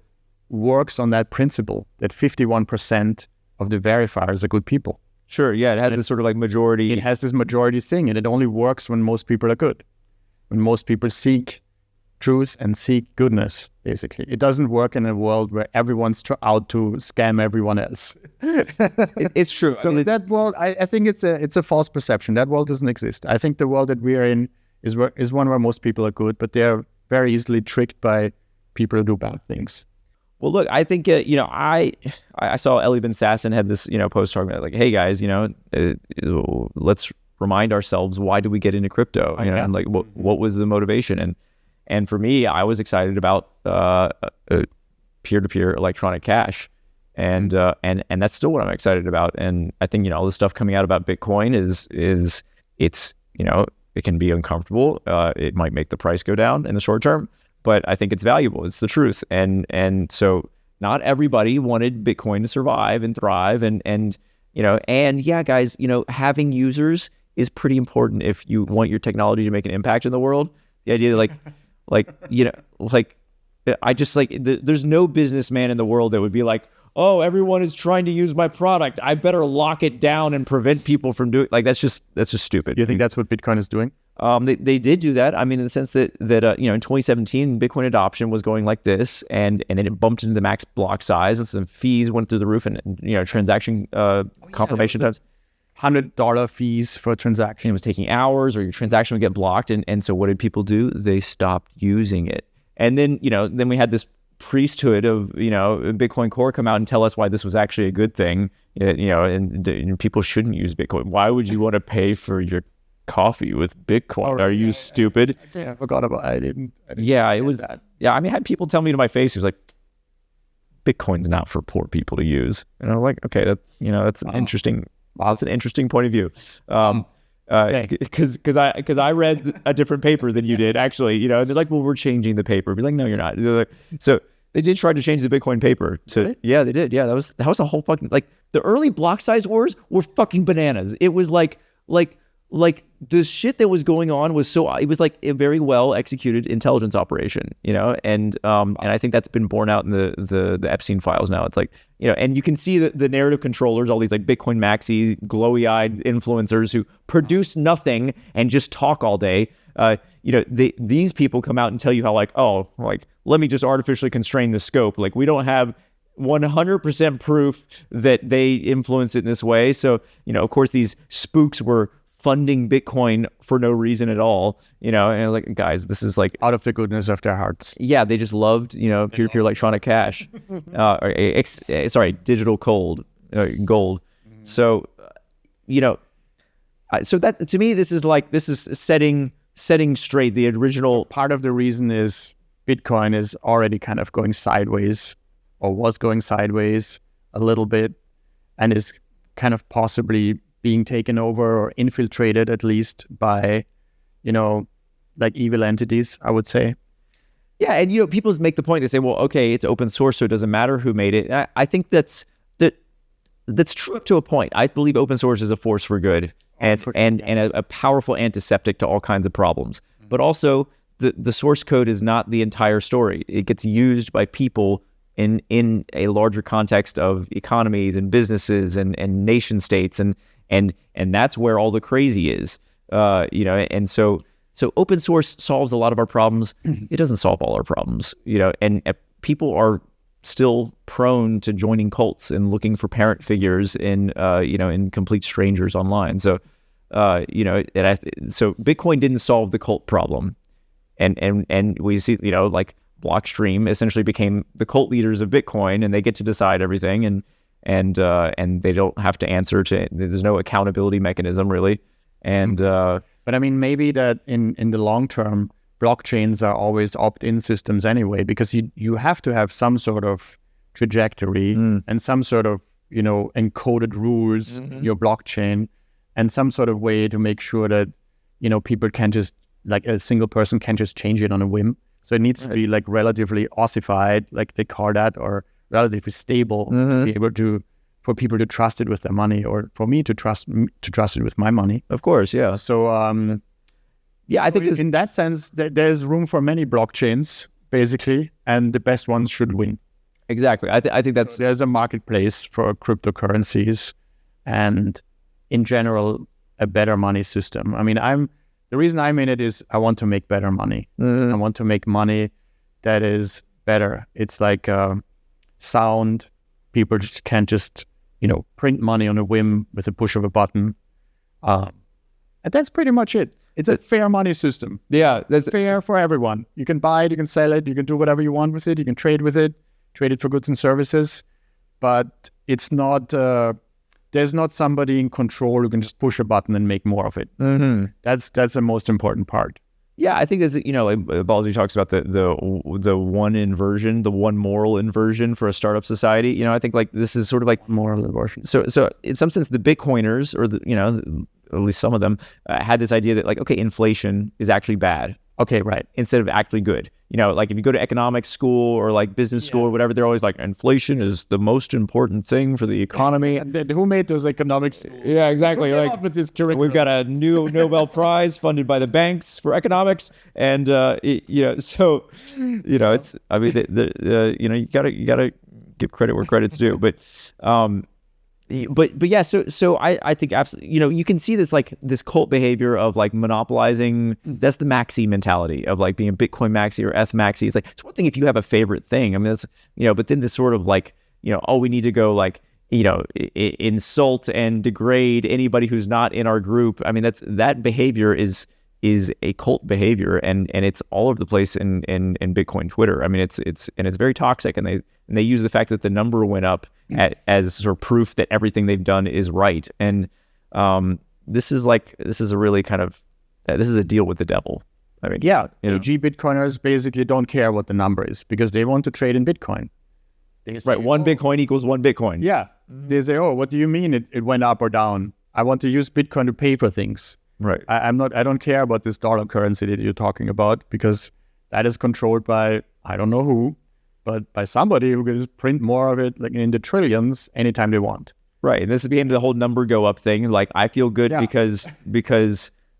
works on that principle that 51% of the verifiers are good people. Sure, yeah, it has this sort of like majority. It has this majority thing, and it only works when most people are good. When most people seek truth and seek goodness, basically. It doesn't work in a world where everyone's out to scam everyone else. It's true. So that world, I think it's a false perception. That world doesn't exist. I think the world that we are in is one where most people are good, but they're very easily tricked by people who do bad things. Well, look, I think, I saw Eli Ben Sasson had this, post talking about like, hey guys, let's remind ourselves, why did we get into crypto? And like, what was the motivation? And for me, I was excited about peer-to-peer electronic cash, and that's still what I'm excited about. And I think all the stuff coming out about Bitcoin is it's it can be uncomfortable. It might make the price go down in the short term, but I think it's valuable. It's the truth. And so not everybody wanted Bitcoin to survive and thrive, and yeah, guys, having users is pretty important if you want your technology to make an impact in the world. The idea that I just there's no businessman in the world that would be like, oh, everyone is trying to use my product, I better lock it down and prevent people from doing, like, that's just stupid. You think that's what Bitcoin is doing? They did do that. I mean, in the sense that in 2017, Bitcoin adoption was going like this, and then it bumped into the max block size, and some fees went through the roof, and transaction confirmation times. $100 fees for a transaction. It was taking hours, or your transaction would get blocked, and so what did people do? They stopped using it, and then then we had this priesthood of Bitcoin Core come out and tell us why this was actually a good thing, and people shouldn't use Bitcoin. Why would you want to pay for your coffee with Bitcoin? Are you stupid? I forgot about it. I didn't yeah, it was that. Yeah, I mean, I had people tell me to my face, it was like, Bitcoin's not for poor people to use, and I'm like, okay, that that's an interesting. Wow, it's an interesting point of view. Because I read a different paper than you did, actually. And they're like, well, we're changing the paper. Be like, no, you're not. So they did try to change the Bitcoin paper. So really? Yeah, they did. Yeah, that was a whole fucking, like, the early block size wars were fucking bananas. It was like the shit that was going on was it was like a very well executed intelligence operation, and I think that's been borne out in the Epstein files now. It's like, and you can see the narrative controllers, all these like Bitcoin maxis, glowy-eyed influencers who produce nothing and just talk all day. These people come out and tell you how let me just artificially constrain the scope. Like, we don't have 100% proof that they influence it in this way. So, of course, these spooks were funding Bitcoin for no reason at all, and I was like, guys, this is like out of the goodness of their hearts. Yeah, they just loved, peer-to-peer electronic cash, digital gold. So, so that to me, this is setting straight the original. So part of the reason is Bitcoin is already kind of going sideways, or was going sideways a little bit, and is kind of possibly being taken over or infiltrated, at least, by, like evil entities, I would say. Yeah, and people make the point, they say, well, okay, it's open source, so it doesn't matter who made it. I think that's true up to a point. I believe open source is a force for good, and a powerful antiseptic to all kinds of problems. Mm-hmm. But also, the source code is not the entire story. It gets used by people in a larger context of economies and businesses and nation states, and that's where all the crazy is, and so open source solves a lot of our problems. It doesn't solve all our problems, and people are still prone to joining cults and looking for parent figures in complete strangers online. So, so Bitcoin didn't solve the cult problem, and we see, like Blockstream essentially became the cult leaders of Bitcoin, and they get to decide everything, and they don't have to answer to. There's no accountability mechanism really, and but I mean, maybe that in the long term, blockchains are always opt-in systems anyway, because you have to have some sort of trajectory and some sort of encoded rules in your blockchain, and some sort of way to make sure that people can just, like, a single person can just change it on a whim. So it needs to be like relatively ossified, like they call that, or relatively stable to be able to, for people to trust it with their money, or for me to trust it with my money. Of course, yeah. So I think in that sense, there's room for many blockchains, basically, and the best ones should win. Exactly. I think that's... So there's a marketplace for cryptocurrencies and, in general, a better money system. I mean, the reason I'm in it is I want to make better money. I want to make money that is better. It's like sound. People just can't print money on a whim with a push of a button. And that's pretty much it. It's a fair money system. Yeah, that's fair for everyone. You can buy it, you can sell it, you can do whatever you want with it, you can trade with it, trade it for goods and services. But it's not, there's not somebody in control who can just push a button and make more of it. That's the most important part. Yeah, I think like Balaji talks about the one inversion, the one moral inversion for a startup society. I think like this is sort of like moral inversion. So in some sense, the Bitcoiners, or at least some of them, had this idea that like, okay, inflation is actually bad. Okay, right. Instead of actually good. Like if you go to economics school or like business school or whatever, they're always like, inflation is the most important thing for the economy. And then who made those economics schools? Yeah, exactly. Who came up with this curriculum? We've got a new Nobel Prize funded by the banks for economics, and it's I mean, you gotta give credit where credit's due, But yeah, so I think absolutely, you can see this cult behavior of like monopolizing. That's the maxi mentality of like being a Bitcoin maxi or ETH maxi. It's like, it's one thing if you have a favorite thing. I mean, that's, but then this sort of like, we need to go like, insult and degrade anybody who's not in our group. I mean, that behavior is a cult behavior, and it's all over the place in Bitcoin Twitter. I mean, it's very toxic, and they use the fact that the number went up as sort of proof that everything they've done is right. And this is a really kind of this is a deal with the devil. I mean, yeah, AG Bitcoiners basically don't care what the number is because they want to trade in Bitcoin. They say, right, one Bitcoin equals one Bitcoin. Yeah, they say, oh, what do you mean it went up or down? I want to use Bitcoin to pay for things. Right. I don't care about this dollar currency that you're talking about, because that is controlled by, I don't know who, but by somebody who can just print more of it, like in the trillions anytime they want. Right. And this is being the whole number go up thing. Like, I feel good because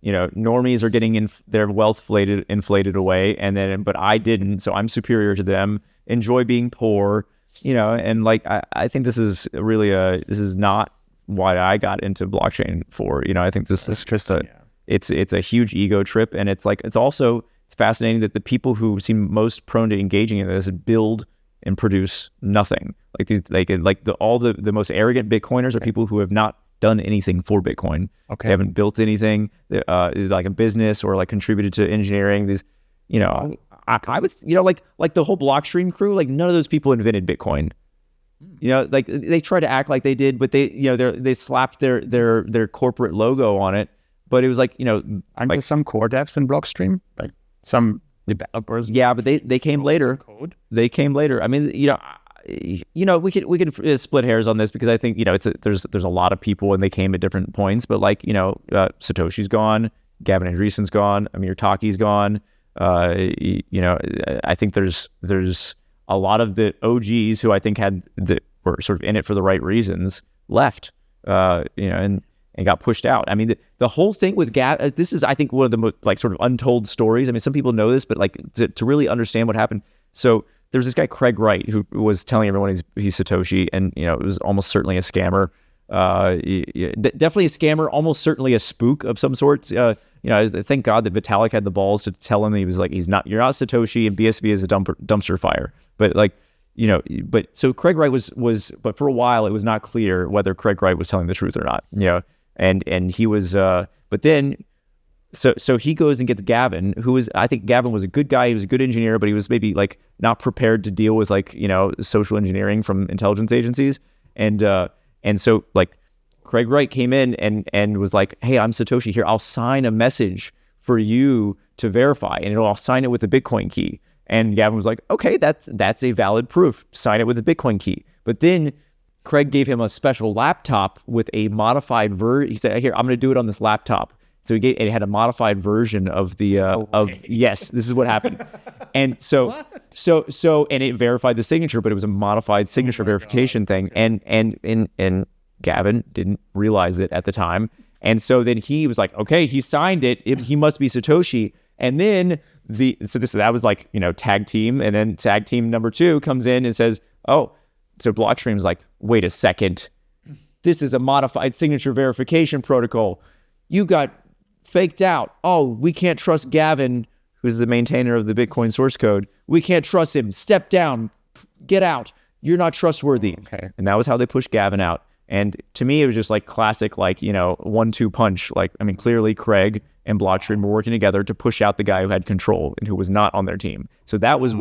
normies are getting their wealth inflated away, but I didn't, so I'm superior to them. Enjoy being poor, and like I think this is really this is not why I got into blockchain for. I think this is just it's a huge ego trip, and it's fascinating that the people who seem most prone to engaging in this build and produce nothing. All the most arrogant Bitcoiners are people who have not done anything for Bitcoin. Okay. They haven't built anything, like a business, or like contributed to engineering. These, I was, like the whole Blockstream crew, like none of those people invented Bitcoin. Like they try to act like they did, but they slapped their corporate logo on it. But it was like, aren't there some core devs in Blockstream, like some developers? Yeah, but they came later. Code? They came later. I mean, we could split hairs on this, because I think there's a lot of people and they came at different points. But like Satoshi's gone, Gavin Andreessen's gone, Amir Taki's gone. I think there's a lot of the OGs who I think were sort of in it for the right reasons left, and got pushed out. I mean, the whole thing with Gavin, this is, I think, one of the most like sort of untold stories. I mean, some people know this, but like to really understand what happened. So there's this guy, Craig Wright, who was telling everyone he's Satoshi, and it was almost certainly a scammer. Definitely a scammer, almost certainly a spook of some sort. Thank God that Vitalik had the balls to tell him you're not Satoshi, and BSV is a dumpster fire. But so Craig Wright was, but for a while it was not clear whether Craig Wright was telling the truth or not. And he was, but then, so he goes and gets Gavin, I think Gavin was a good guy. He was a good engineer, but he was maybe like not prepared to deal with social engineering from intelligence agencies. And so like Craig Wright came in and was like, hey, I'm Satoshi here. I'll sign a message for you to verify, and I'll sign it with the Bitcoin key. And Gavin was like, okay, that's a valid proof. Sign it with the Bitcoin key. But then Craig gave him a special laptop with a modified version. He said, here, I'm going to do it on this laptop. So it had a modified version of the yes, this is what happened. And so and it verified the signature, but it was a modified signature verification thing. And Gavin didn't realize it at the time. And so then he was like, okay, he signed it. He must be Satoshi. And then that was like, tag team. And then tag team number 2 comes in and says, oh, so Blockstream's like, wait a second. This is a modified signature verification protocol. You got faked out. Oh, we can't trust Gavin, who's the maintainer of the Bitcoin source code. We can't trust him. Step down. Get out. You're not trustworthy. Okay. And that was how they pushed Gavin out. And to me, it was just like classic, like, 1-2 punch. Like, I mean, clearly Craig and Blockstream were working together to push out the guy who had control and who was not on their team. So that was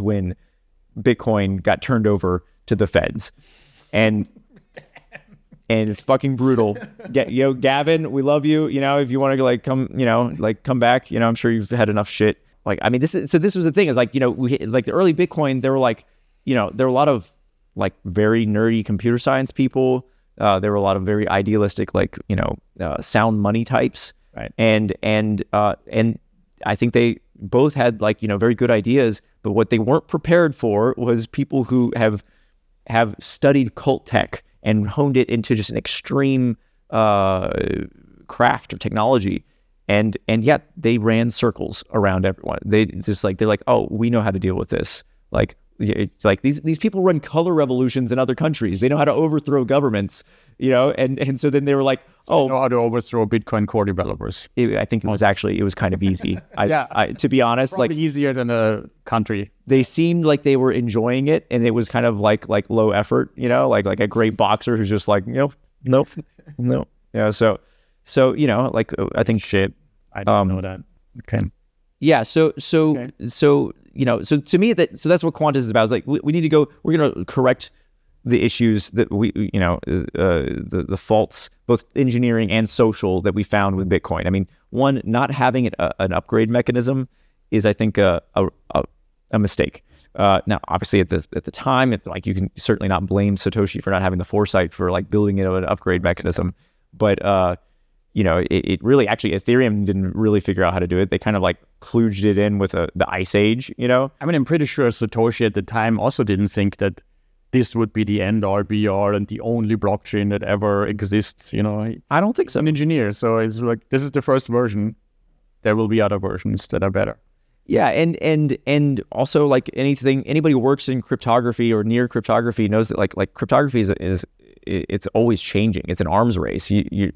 when Bitcoin got turned over to the feds. And it's fucking brutal. Gavin, we love you. If you want to come back, I'm sure you've had enough shit. Like, I mean, this was the thing is like, like the early Bitcoin, there were like, there were a lot of like very nerdy computer science people. There were a lot of very idealistic, like, sound money types. Right. And I think they both had like, very good ideas, but what they weren't prepared for was people who have studied cult tech and honed it into just an extreme craft or technology. And yet they ran circles around everyone. They're like, oh, we know how to deal with this. Like these people run color revolutions in other countries. They know how to overthrow governments, and so then they were like, they know how to overthrow Bitcoin core developers. I think it was kind of easy. To be honest, probably like easier than a country. They seemed like they were enjoying it, and it was kind of like low effort, like a great boxer who's just like, nope. Yeah. So like I think shit. I don't know that. Okay. Yeah. So to me that's what Quantus is about. It's like we need to go. We're gonna correct the issues that the faults, both engineering and social, that we found with Bitcoin. I mean, one, not having an upgrade mechanism is, I think, a mistake. Now, obviously, at the time, like you can certainly not blame Satoshi for not having the foresight for like building an upgrade mechanism, but it really, actually, Ethereum didn't really figure out how to do it. They kind of like kludged it in with the Ice Age, I mean, I'm pretty sure Satoshi at the time also didn't think that this would be the end all be all and the only blockchain that ever exists. I don't think so. He's an engineer, so it's like, this is the first version. There will be other versions that are better. Yeah, and also, like anybody who works in cryptography or near cryptography knows that like cryptography is it's always changing. It's an arms race.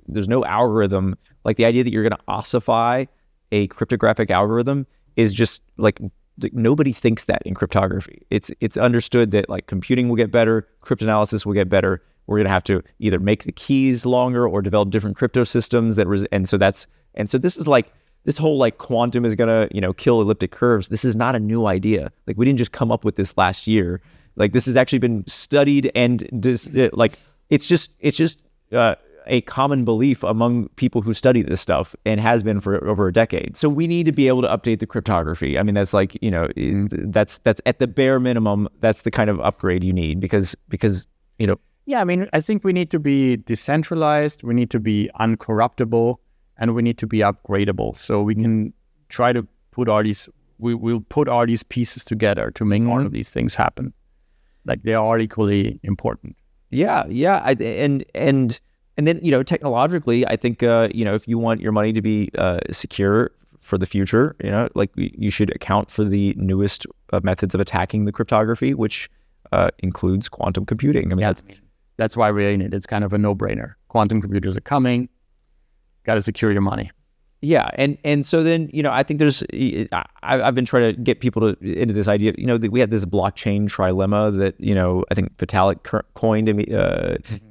There's no algorithm. Like the idea that you're going to ossify a cryptographic algorithm is just like nobody thinks that in cryptography. It's understood that like computing will get better, cryptanalysis will get better. We're going to have to either make the keys longer or develop different crypto systems so this is like this whole like quantum is going to kill elliptic curves. This is not a new idea. Like we didn't just come up with this last year. Like this has actually been studied and it's just a common belief among people who study this stuff and has been for over a decade. So we need to be able to update the cryptography. I mean, that's like, that's at the bare minimum, that's the kind of upgrade you need because. Yeah, I mean, I think we need to be decentralized, we need to be uncorruptible, and we need to be upgradable. So we can try to put we'll put all these pieces together to make all of these things happen. Like they are equally important. Yeah. And then, technologically, I think, if you want your money to be secure for the future, like you should account for the newest methods of attacking the cryptography, which includes quantum computing. I mean, that's why we're in it. It's kind of a no-brainer. Quantum computers are coming. Got to secure your money. Yeah, and so then I think there's I've been trying to get people into this idea. That we had this blockchain trilemma that I think Vitalik coined, and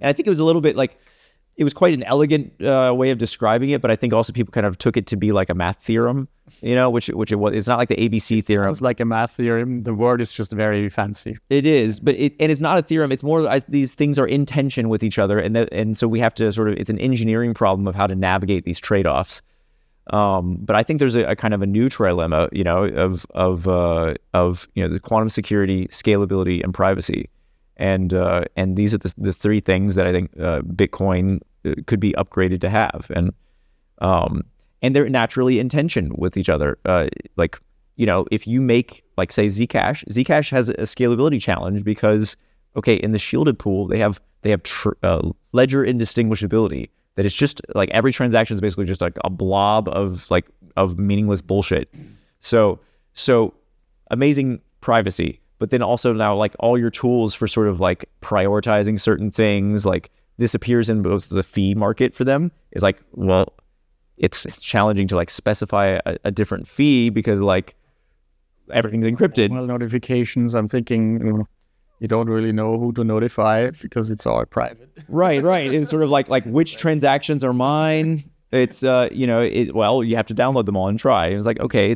I think it was a little bit like it was quite an elegant way of describing it, but I think also people kind of took it to be like a math theorem, which it was. It's not like the ABC theorem. It's like a math theorem. The word is just very fancy. It is, but it's not a theorem. It's more these things are in tension with each other, and so we have to it's an engineering problem of how to navigate these trade-offs. But I think there's a kind of a new trilemma, of the quantum security, scalability, and privacy, and these are the three things that I think Bitcoin could be upgraded to have, and And they're naturally in tension with each other. Like, you know, if you make, like, say, Zcash has a scalability challenge because, okay, in the shielded pool, they have ledger indistinguishability. That it's just like every transaction is basically just like a blob of meaningless bullshit. So amazing privacy, but then also now like all your tools for sort of like prioritizing certain things, like this appears in both the fee market for them is like, well, it's challenging to like specify a different fee because like everything's encrypted. Well, notifications, I'm thinking, you don't really know who to notify because it's all private. Right. It's sort of like which transactions are mine. It's you know, well, you have to download them all and try. It's like, okay,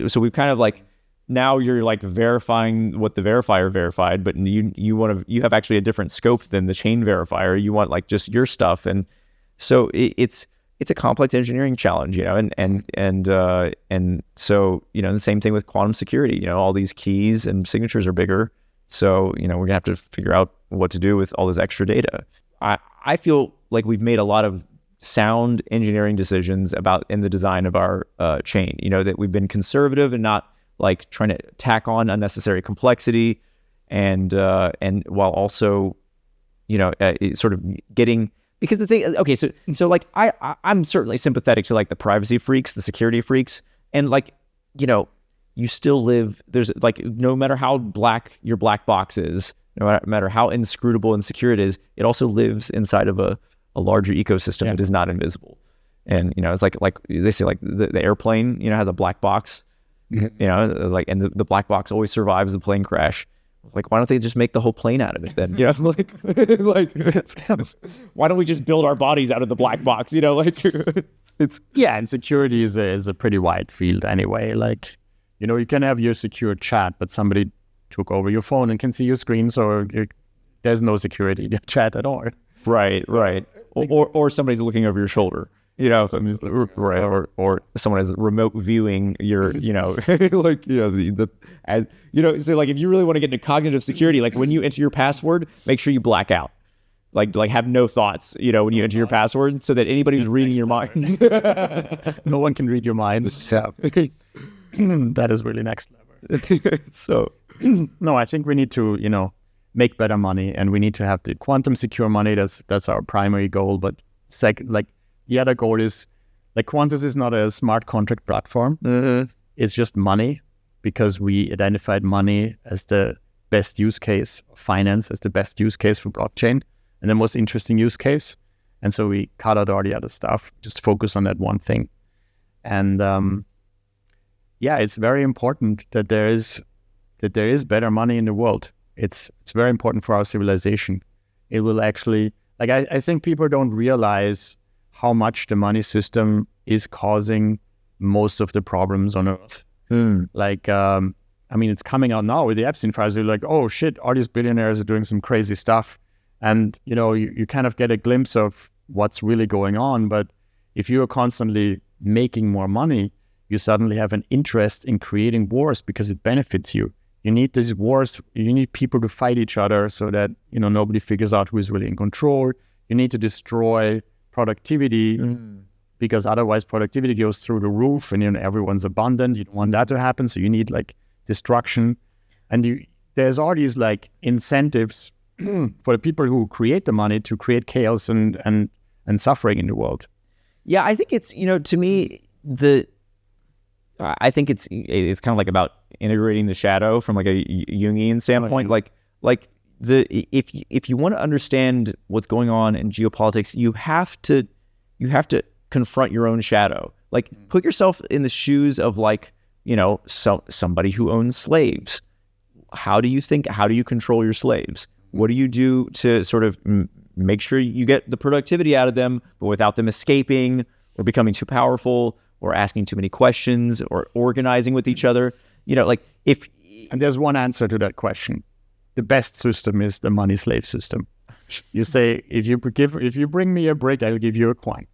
so we've kind of like, now you're like verifying what the verifier verified, but you have actually a different scope than the chain verifier. You want like just your stuff, and so it's a complex engineering challenge, you know, and so, you know, the same thing with quantum security. You know, all these keys and signatures are bigger. So, you know, we're gonna have to figure out what to do with all this extra data. I feel like we've made a lot of sound engineering decisions in the design of our chain. You know, that we've been conservative and not like trying to tack on unnecessary complexity, and while also, you know, sort of getting, because the thing, okay, so like I'm certainly sympathetic to like the privacy freaks, the security freaks, and like, you know, you still live, there's like, no matter how black your black box is, no matter how inscrutable and secure it is, it also lives inside of a larger ecosystem that is not invisible. And, you know, it's like they say, like the airplane, you know, has a black box, you know, like, and the black box always survives the plane crash. Like, why don't they just make the whole plane out of it then? You know, like why don't we just build our bodies out of the black box? You know, like it's and security is a pretty wide field anyway. Like, you know, you can have your secure chat, but somebody took over your phone and can see your screen, so there's no security in your chat at all. Right. Or somebody's looking over your shoulder. You know, right, or someone is remote viewing your, you know, like, you know, as you know, so like if you really want to get into cognitive security, like when you enter your password, make sure you black out, like have no thoughts, you know, when you enter your password, so that anybody who's reading your mind, no one can read your mind. Yeah. That is really next level. So, no, I think we need to, you know, make better money, and we need to have the quantum secure money. That's our primary goal. But second, like, the other goal is, like, Quantus is not a smart contract platform. Mm-hmm. It's just money, because we identified money as the best use case, finance as the best use case for blockchain, and the most interesting use case. And so we cut out all the other stuff, just focus on that one thing. And it's very important that there is better money in the world. It's very important for our civilization. It will actually, like, I think people don't realize how much the money system is causing most of the problems on Earth. Like, I mean, it's coming out now with the Epstein files. They're like, oh shit, all these billionaires are doing some crazy stuff. And, you know, you kind of get a glimpse of what's really going on. But if you are constantly making more money, you suddenly have an interest in creating wars because it benefits you. You need these wars, you need people to fight each other so that, you know, nobody figures out who is really in control. You need to destroy productivity, because otherwise productivity goes through the roof and, you know, everyone's abundant. You don't want that to happen, so you need like destruction. And there's all these like incentives for the people who create the money to create chaos and suffering in the world. Yeah, I think it's, you know, to me, I think it's kind of like about integrating the shadow from like a Jungian standpoint. Like if you want to understand what's going on in geopolitics, you have to confront your own shadow. Like, put yourself in the shoes of, like, you know, somebody who owns slaves. How do you think? How do you control your slaves? What do you do to sort of make sure you get the productivity out of them, but without them escaping or becoming too powerful or asking too many questions or organizing with each other? You know, like, and there's one answer to that question. The best system is the money slave system. You say, if you bring me a brick, I'll give you a coin.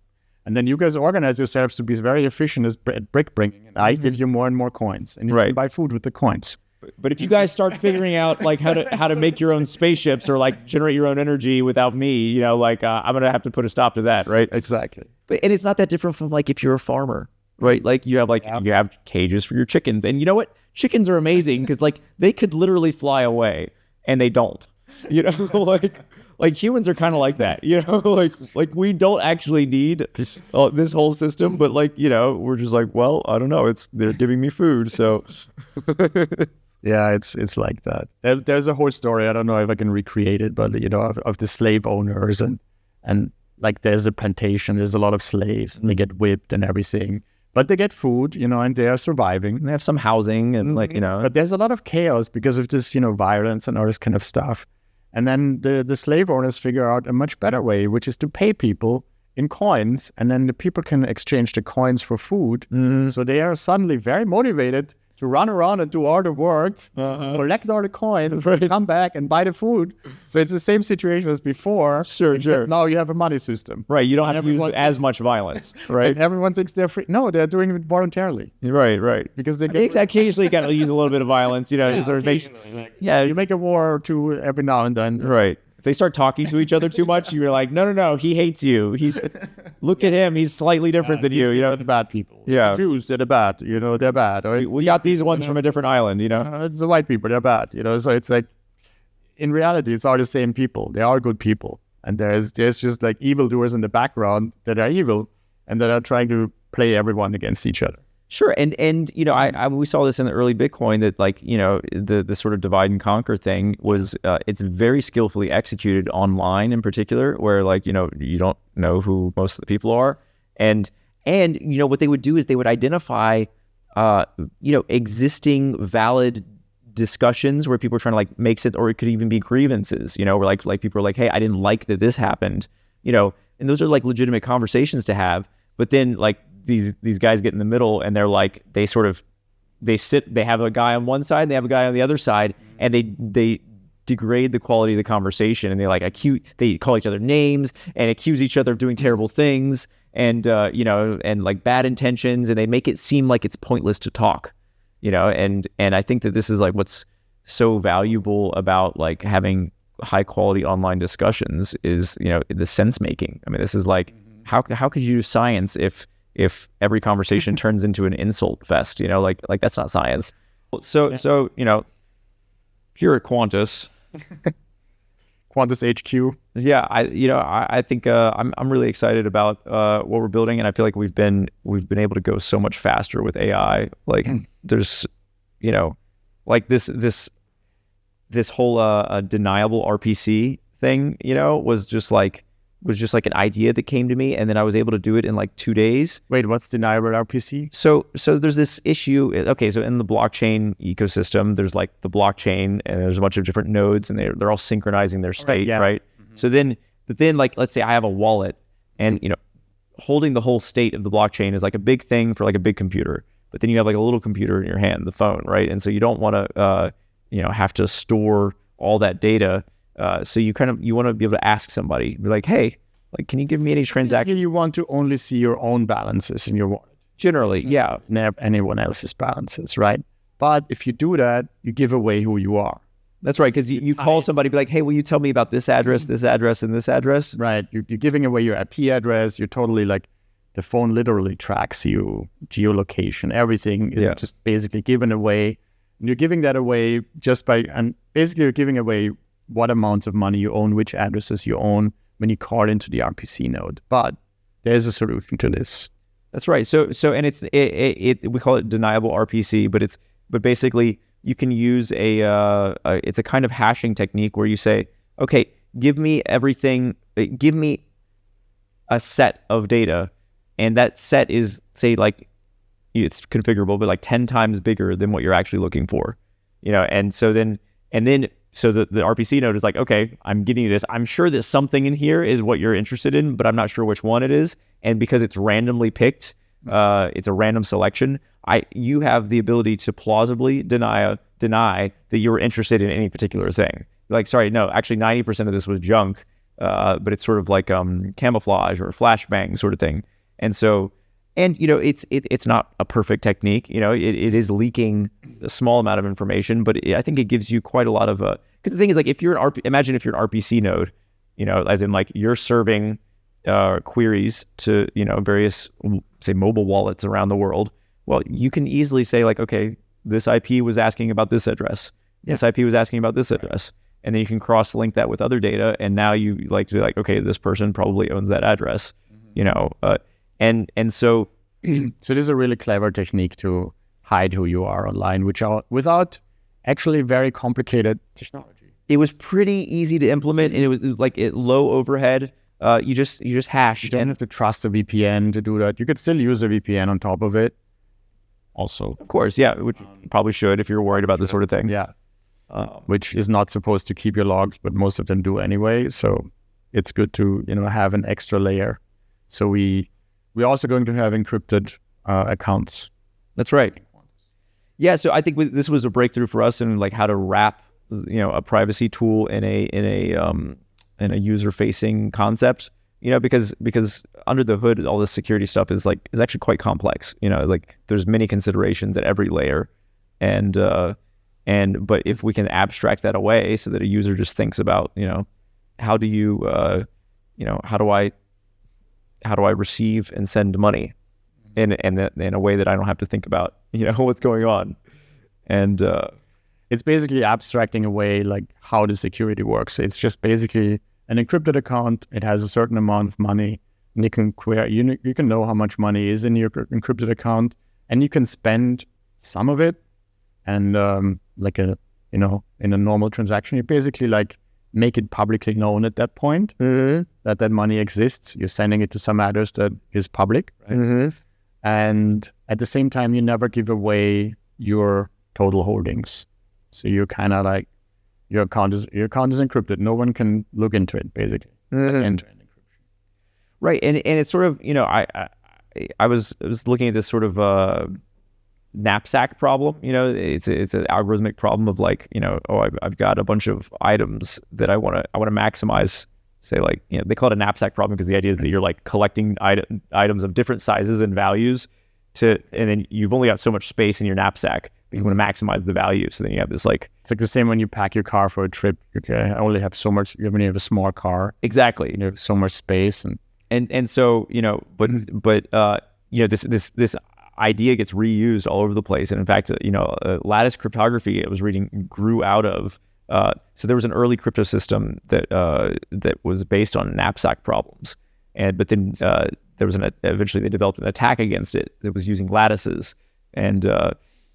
And then you guys organize yourselves to be very efficient at brick bringing, and I give you more and more coins, and you can buy food with the coins. But if you guys start figuring out like how to make your own spaceships or like generate your own energy without me, you know, like I'm gonna have to put a stop to that, right? Exactly. And it's not that different from like if you're a farmer, right? Like you have cages for your chickens, and you know what? Chickens are amazing because like they could literally fly away, and they don't. You know, like humans are kind of like that. You know, like we don't actually need this whole system, but like we're just like, well, I don't know. They're giving me food, so. Yeah, it's like that. There's a whole story. I don't know if I can recreate it, but of the slave owners and like there's a plantation. There's a lot of slaves, and they get whipped and everything, but they get food, and they are surviving. They have some housing and But there's a lot of chaos because of this, violence and all this kind of stuff. And then the slave owners figure out a much better way, which is to pay people in coins, and then the people can exchange the coins for food. So they are suddenly very motivated to run around and do all the work, collect all the coins, come back and buy the food. So it's the same situation as before. Sure. Now you have a money system. Right. You don't have to use as much violence. Right. And everyone thinks they're free. No, they're doing it voluntarily. Right. Because they get occasionally got to use a little bit of violence. You make a war or two every now and then. Right. If they start talking to each other too much, you're like, no, he hates you. Look at him, he's slightly different than you. They're the bad people. Yeah, it's the Jews, they're the bad. They're bad. Or we got these ones from a different island. It's the white people. They're bad. So it's like, in reality, it's all the same people. They are good people, and there's just like evildoers in the background that are evil and that are trying to play everyone against each other. Sure, and we saw this in the early Bitcoin that like the sort of divide and conquer thing was it's very skillfully executed online in particular, where like you don't know who most of the people are, and what they would do is they would identify existing valid discussions where people are trying to like make sense, or it could even be grievances, where like people are like, hey, I didn't like that this happened, and those are like legitimate conversations to have, but then like these guys get in the middle and they're like they have a guy on one side and they have a guy on the other side, and they degrade the quality of the conversation, and they call each other names and accuse each other of doing terrible things and and like bad intentions, and they make it seem like it's pointless to talk, and I think that this is like what's so valuable about like having high quality online discussions is the sense making. I mean, this is like how could you do science if every conversation turns into an insult fest, like that's not science. So here at Quantus HQ. Yeah, I think I'm really excited about what we're building, and I feel like we've been able to go so much faster with AI. Like there's like this whole deniable RPC thing, was just like an idea that came to me, and then I was able to do it in like 2 days. Wait, what's deniable RPC? So there's this issue. Okay, so in the blockchain ecosystem, there's like the blockchain, and there's a bunch of different nodes, and they're all synchronizing their state, right? So then like, let's say I have a wallet, and holding the whole state of the blockchain is like a big thing for like a big computer, but then you have like a little computer in your hand, the phone, right? And so you don't want to have to store all that data. So you want to be able to ask somebody, be like, hey, like, can you give me any transactions? You want to only see your own balances in your wallet. Generally, yeah. Never anyone else's balances, right? But if you do that, you give away who you are. That's right, because you call somebody, be like, hey, will you tell me about this address, and this address? Right. You're giving away your IP address. You're totally like, the phone literally tracks you, geolocation, everything is just basically given away. And you're giving that away basically you're giving away what amounts of money you own, which addresses you own when you call into the RPC node. But there's a solution to this. That's right. So and we call it deniable RPC, but basically you can use it's a kind of hashing technique where you say, okay, give me everything, give me a set of data, and that set is, say, like, it's configurable, but like 10 times bigger than what you're actually looking for, and so the RPC node is like, okay, I'm giving you this. I'm sure that something in here is what you're interested in, but I'm not sure which one it is. And because it's randomly picked, it's a random selection, you have the ability to plausibly deny that you were interested in any particular thing. Like, sorry, no, actually 90% of this was junk, but it's sort of like camouflage or flashbang sort of thing. And so, it's not a perfect technique. It is leaking a small amount of information, but I think it gives you quite a lot of because the thing is, like, imagine if you're an RPC node, as in like you're serving queries to, various, say, mobile wallets around the world, well, you can easily say like, okay, this IP was asking about this address. This IP was asking about this address. And then you can cross-link that with other data. And now you like to be like, okay, this person probably owns that address, and so. So this is a really clever technique to hide who you are online, without actually very complicated technology. It was pretty easy to implement, and it was like low overhead. You just hash. You don't have to trust a VPN to do that. You could still use a VPN on top of it. Also, of course, yeah, which you probably should if you're worried about this sort of thing. Yeah, which is not supposed to keep your logs, but most of them do anyway. So it's good to have an extra layer. So we're also going to have encrypted accounts. That's right. Yeah, so I think this was a breakthrough for us in like how to wrap a privacy tool in a user-facing concept. Because under the hood, all this security stuff is actually quite complex. Like there's many considerations at every layer, but if we can abstract that away so that a user just thinks about, how do you, how do I receive and send money, in a way that I don't have to think about, what's going on, and it's basically abstracting away like how the security works. It's just basically an encrypted account. It has a certain amount of money, and you can know how much money is in your encrypted account, and you can spend some of it, and in a normal transaction, you basically like make it publicly known at that point that money exists. You're sending it to some address that is public, right? And at the same time, you never give away your total holdings. So you're kind of like, your account is encrypted. No one can look into it, basically. End-to-end encryption. Right, and it's sort of, I was looking at this sort of knapsack problem. It's an algorithmic problem of like, I've got a bunch of items that I want to maximize. Say like, they call it a knapsack problem because the idea is that you're like collecting items of different sizes and values and then you've only got so much space in your knapsack. You want to maximize the value, so then you have this like... It's like the same when you pack your car for a trip. Okay, I only have so much... You have a small car. Exactly. You have so much space, and so this idea gets reused all over the place. And in fact, lattice cryptography, I was reading, grew out of. So there was an early crypto system that was based on knapsack problems, but then there was eventually they developed an attack against it that was using lattices, and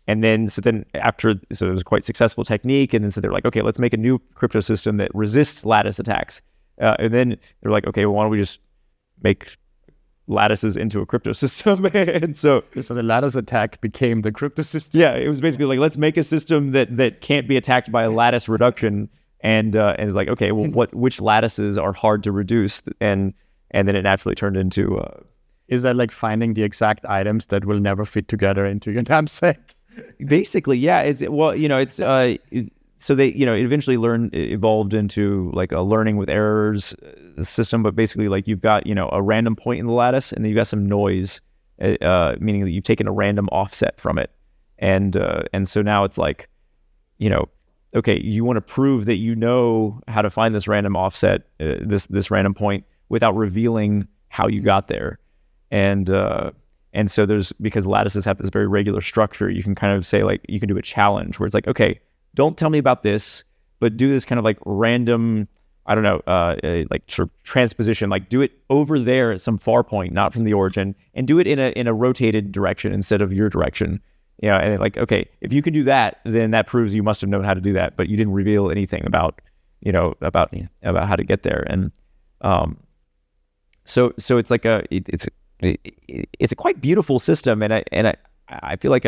then after it was a quite successful technique, and then so they're like, okay, let's make a new crypto system that resists lattice attacks, and then they're like, okay, well, why don't we just make lattices into a crypto system? And so the lattice attack became the crypto system. Yeah, it was basically like, let's make a system that can't be attacked by a lattice reduction, and it's like, okay, well, which lattices are hard to reduce, and then it naturally turned into. Is that like finding the exact items that will never fit together into your knapsack? Basically, yeah. So they, it eventually evolved into like a learning with errors system, but basically like you've got, a random point in the lattice, and then you've got some noise, meaning that you've taken a random offset from it. And so now it's like, okay, you want to prove that you know how to find this random offset, this random point, without revealing how you got there. And so because lattices have this very regular structure, you can kind of say like, you can do a challenge where it's like, okay, don't tell me about this, but do this kind of like random, I don't know, like sort of transposition, like do it over there at some far point, not from the origin, and do it in a rotated direction instead of your direction. And like, okay, if you can do that, then that proves you must have known how to do that, but you didn't reveal anything about how to get there. And so it's like it's a quite beautiful system, and I feel like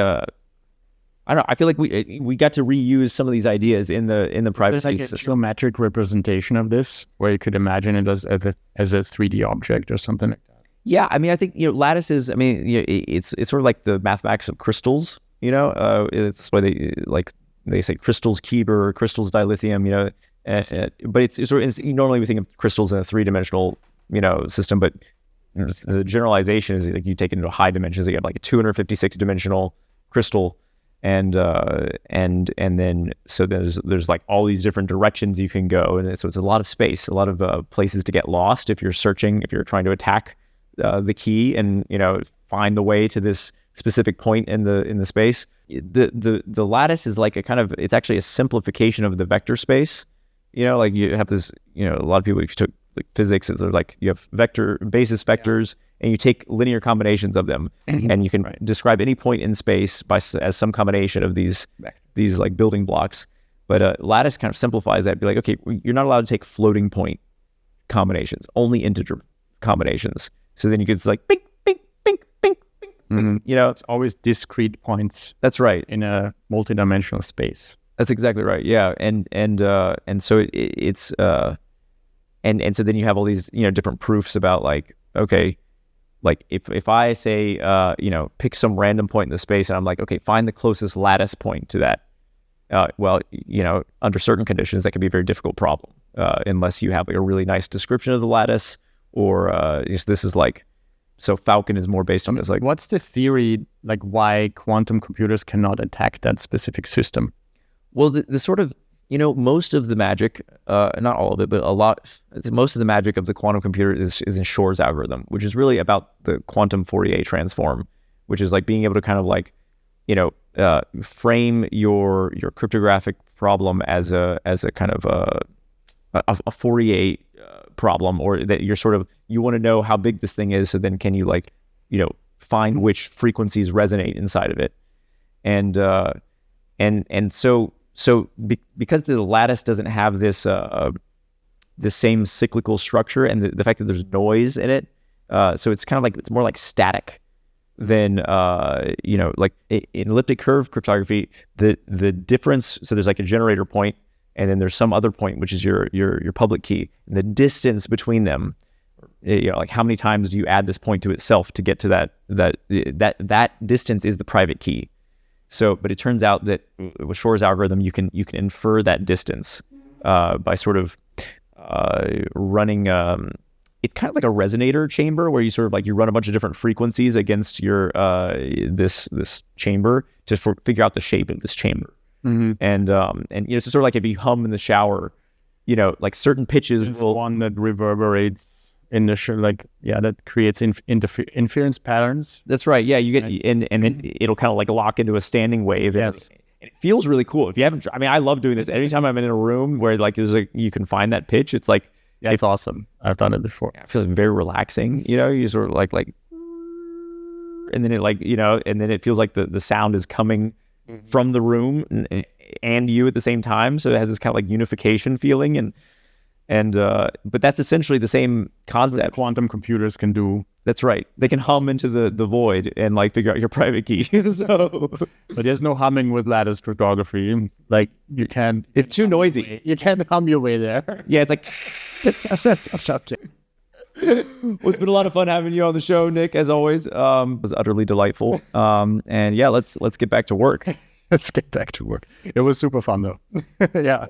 I feel like we got to reuse some of these ideas in the privacy system. Like a geometric representation of this, where you could imagine it as a 3D object or something like that. Yeah, I mean, I think lattices. I mean, it's sort of like the mathematics of crystals. It's why they say crystals Keeper, crystals dilithium. But it's sort of normally we think of crystals in a 3-dimensional system, but the generalization is like you take it into high dimensions. You have like a 256-dimensional crystal. and then so there's like all these different directions you can go, and so it's a lot of space, a lot of places to get lost if you're searching, if you're trying to attack the key and find the way to this specific point in the space. The lattice is like it's actually a simplification of the vector space. Like you have this, a lot of people, if you took like physics, it's like you have basis vectors, and you take linear combinations of them, and you can describe any point in space as some combination of these like building blocks. But lattice kind of simplifies that. Be like, okay, you're not allowed to take floating point combinations, only integer combinations. So then you could like bing, bing, bing, bing, bing. It's always discrete points. That's right. In a multidimensional space. That's exactly right. Yeah, and so it's and so then you have all these different proofs about like, okay, like if I say pick some random point in the space, and I'm like, okay, find the closest lattice point to that. Well, under certain conditions that can be a very difficult problem unless you have like a really nice description of the lattice, or this is like, so Falcon is more based on this. Like, what's the theory like why quantum computers cannot attack that specific system? Well, the sort of, most of the magic, not all of it, but most of the magic of the quantum computer is in Shor's algorithm, which is really about the quantum Fourier transform, which is like being able to kind of like, frame your cryptographic problem as a kind of a Fourier problem, or that you want to know how big this thing is, so then can you like, find which frequencies resonate inside of it, and so because the lattice doesn't have this the same cyclical structure, and the fact that there's noise in it, so it's kind of like, it's more like static than like in elliptic curve cryptography, the difference. So there's like a generator point, and then there's some other point which is your public key, and the distance between them, like how many times do you add this point to itself to get to that distance is the private key. So, but it turns out that with Shor's algorithm, you can infer that distance by sort of running. It's kind of like a resonator chamber, where you sort of like you run a bunch of different frequencies against your this chamber to figure out the shape of this chamber. Mm-hmm. And so sort of like if you hum in the shower, like certain pitches There's will one that reverberates in the that creates inference patterns. That's right. Yeah, you get and then it'll kind of like lock into a standing wave. Yes. And it feels really cool. If you haven't, I love doing this. Anytime I'm in a room where like you can find that pitch, it's like, yeah, it's awesome. I've done it before. It feels very relaxing. You sort of like, and then it like, and then it feels like the sound is coming from the room and you at the same time. So it has this kind of like unification feeling, and but that's essentially the same concept. Quantum computers can do. That's right. They can hum into the void and like figure out your private key. But there's no humming with lattice cryptography. Like you can't. It's too noisy. You can't hum your way there. Yeah, it's like. Well, it's been a lot of fun having you on the show, Nik. As always, it was utterly delightful. And yeah, let's get back to work. Let's get back to work. It was super fun though. Yeah.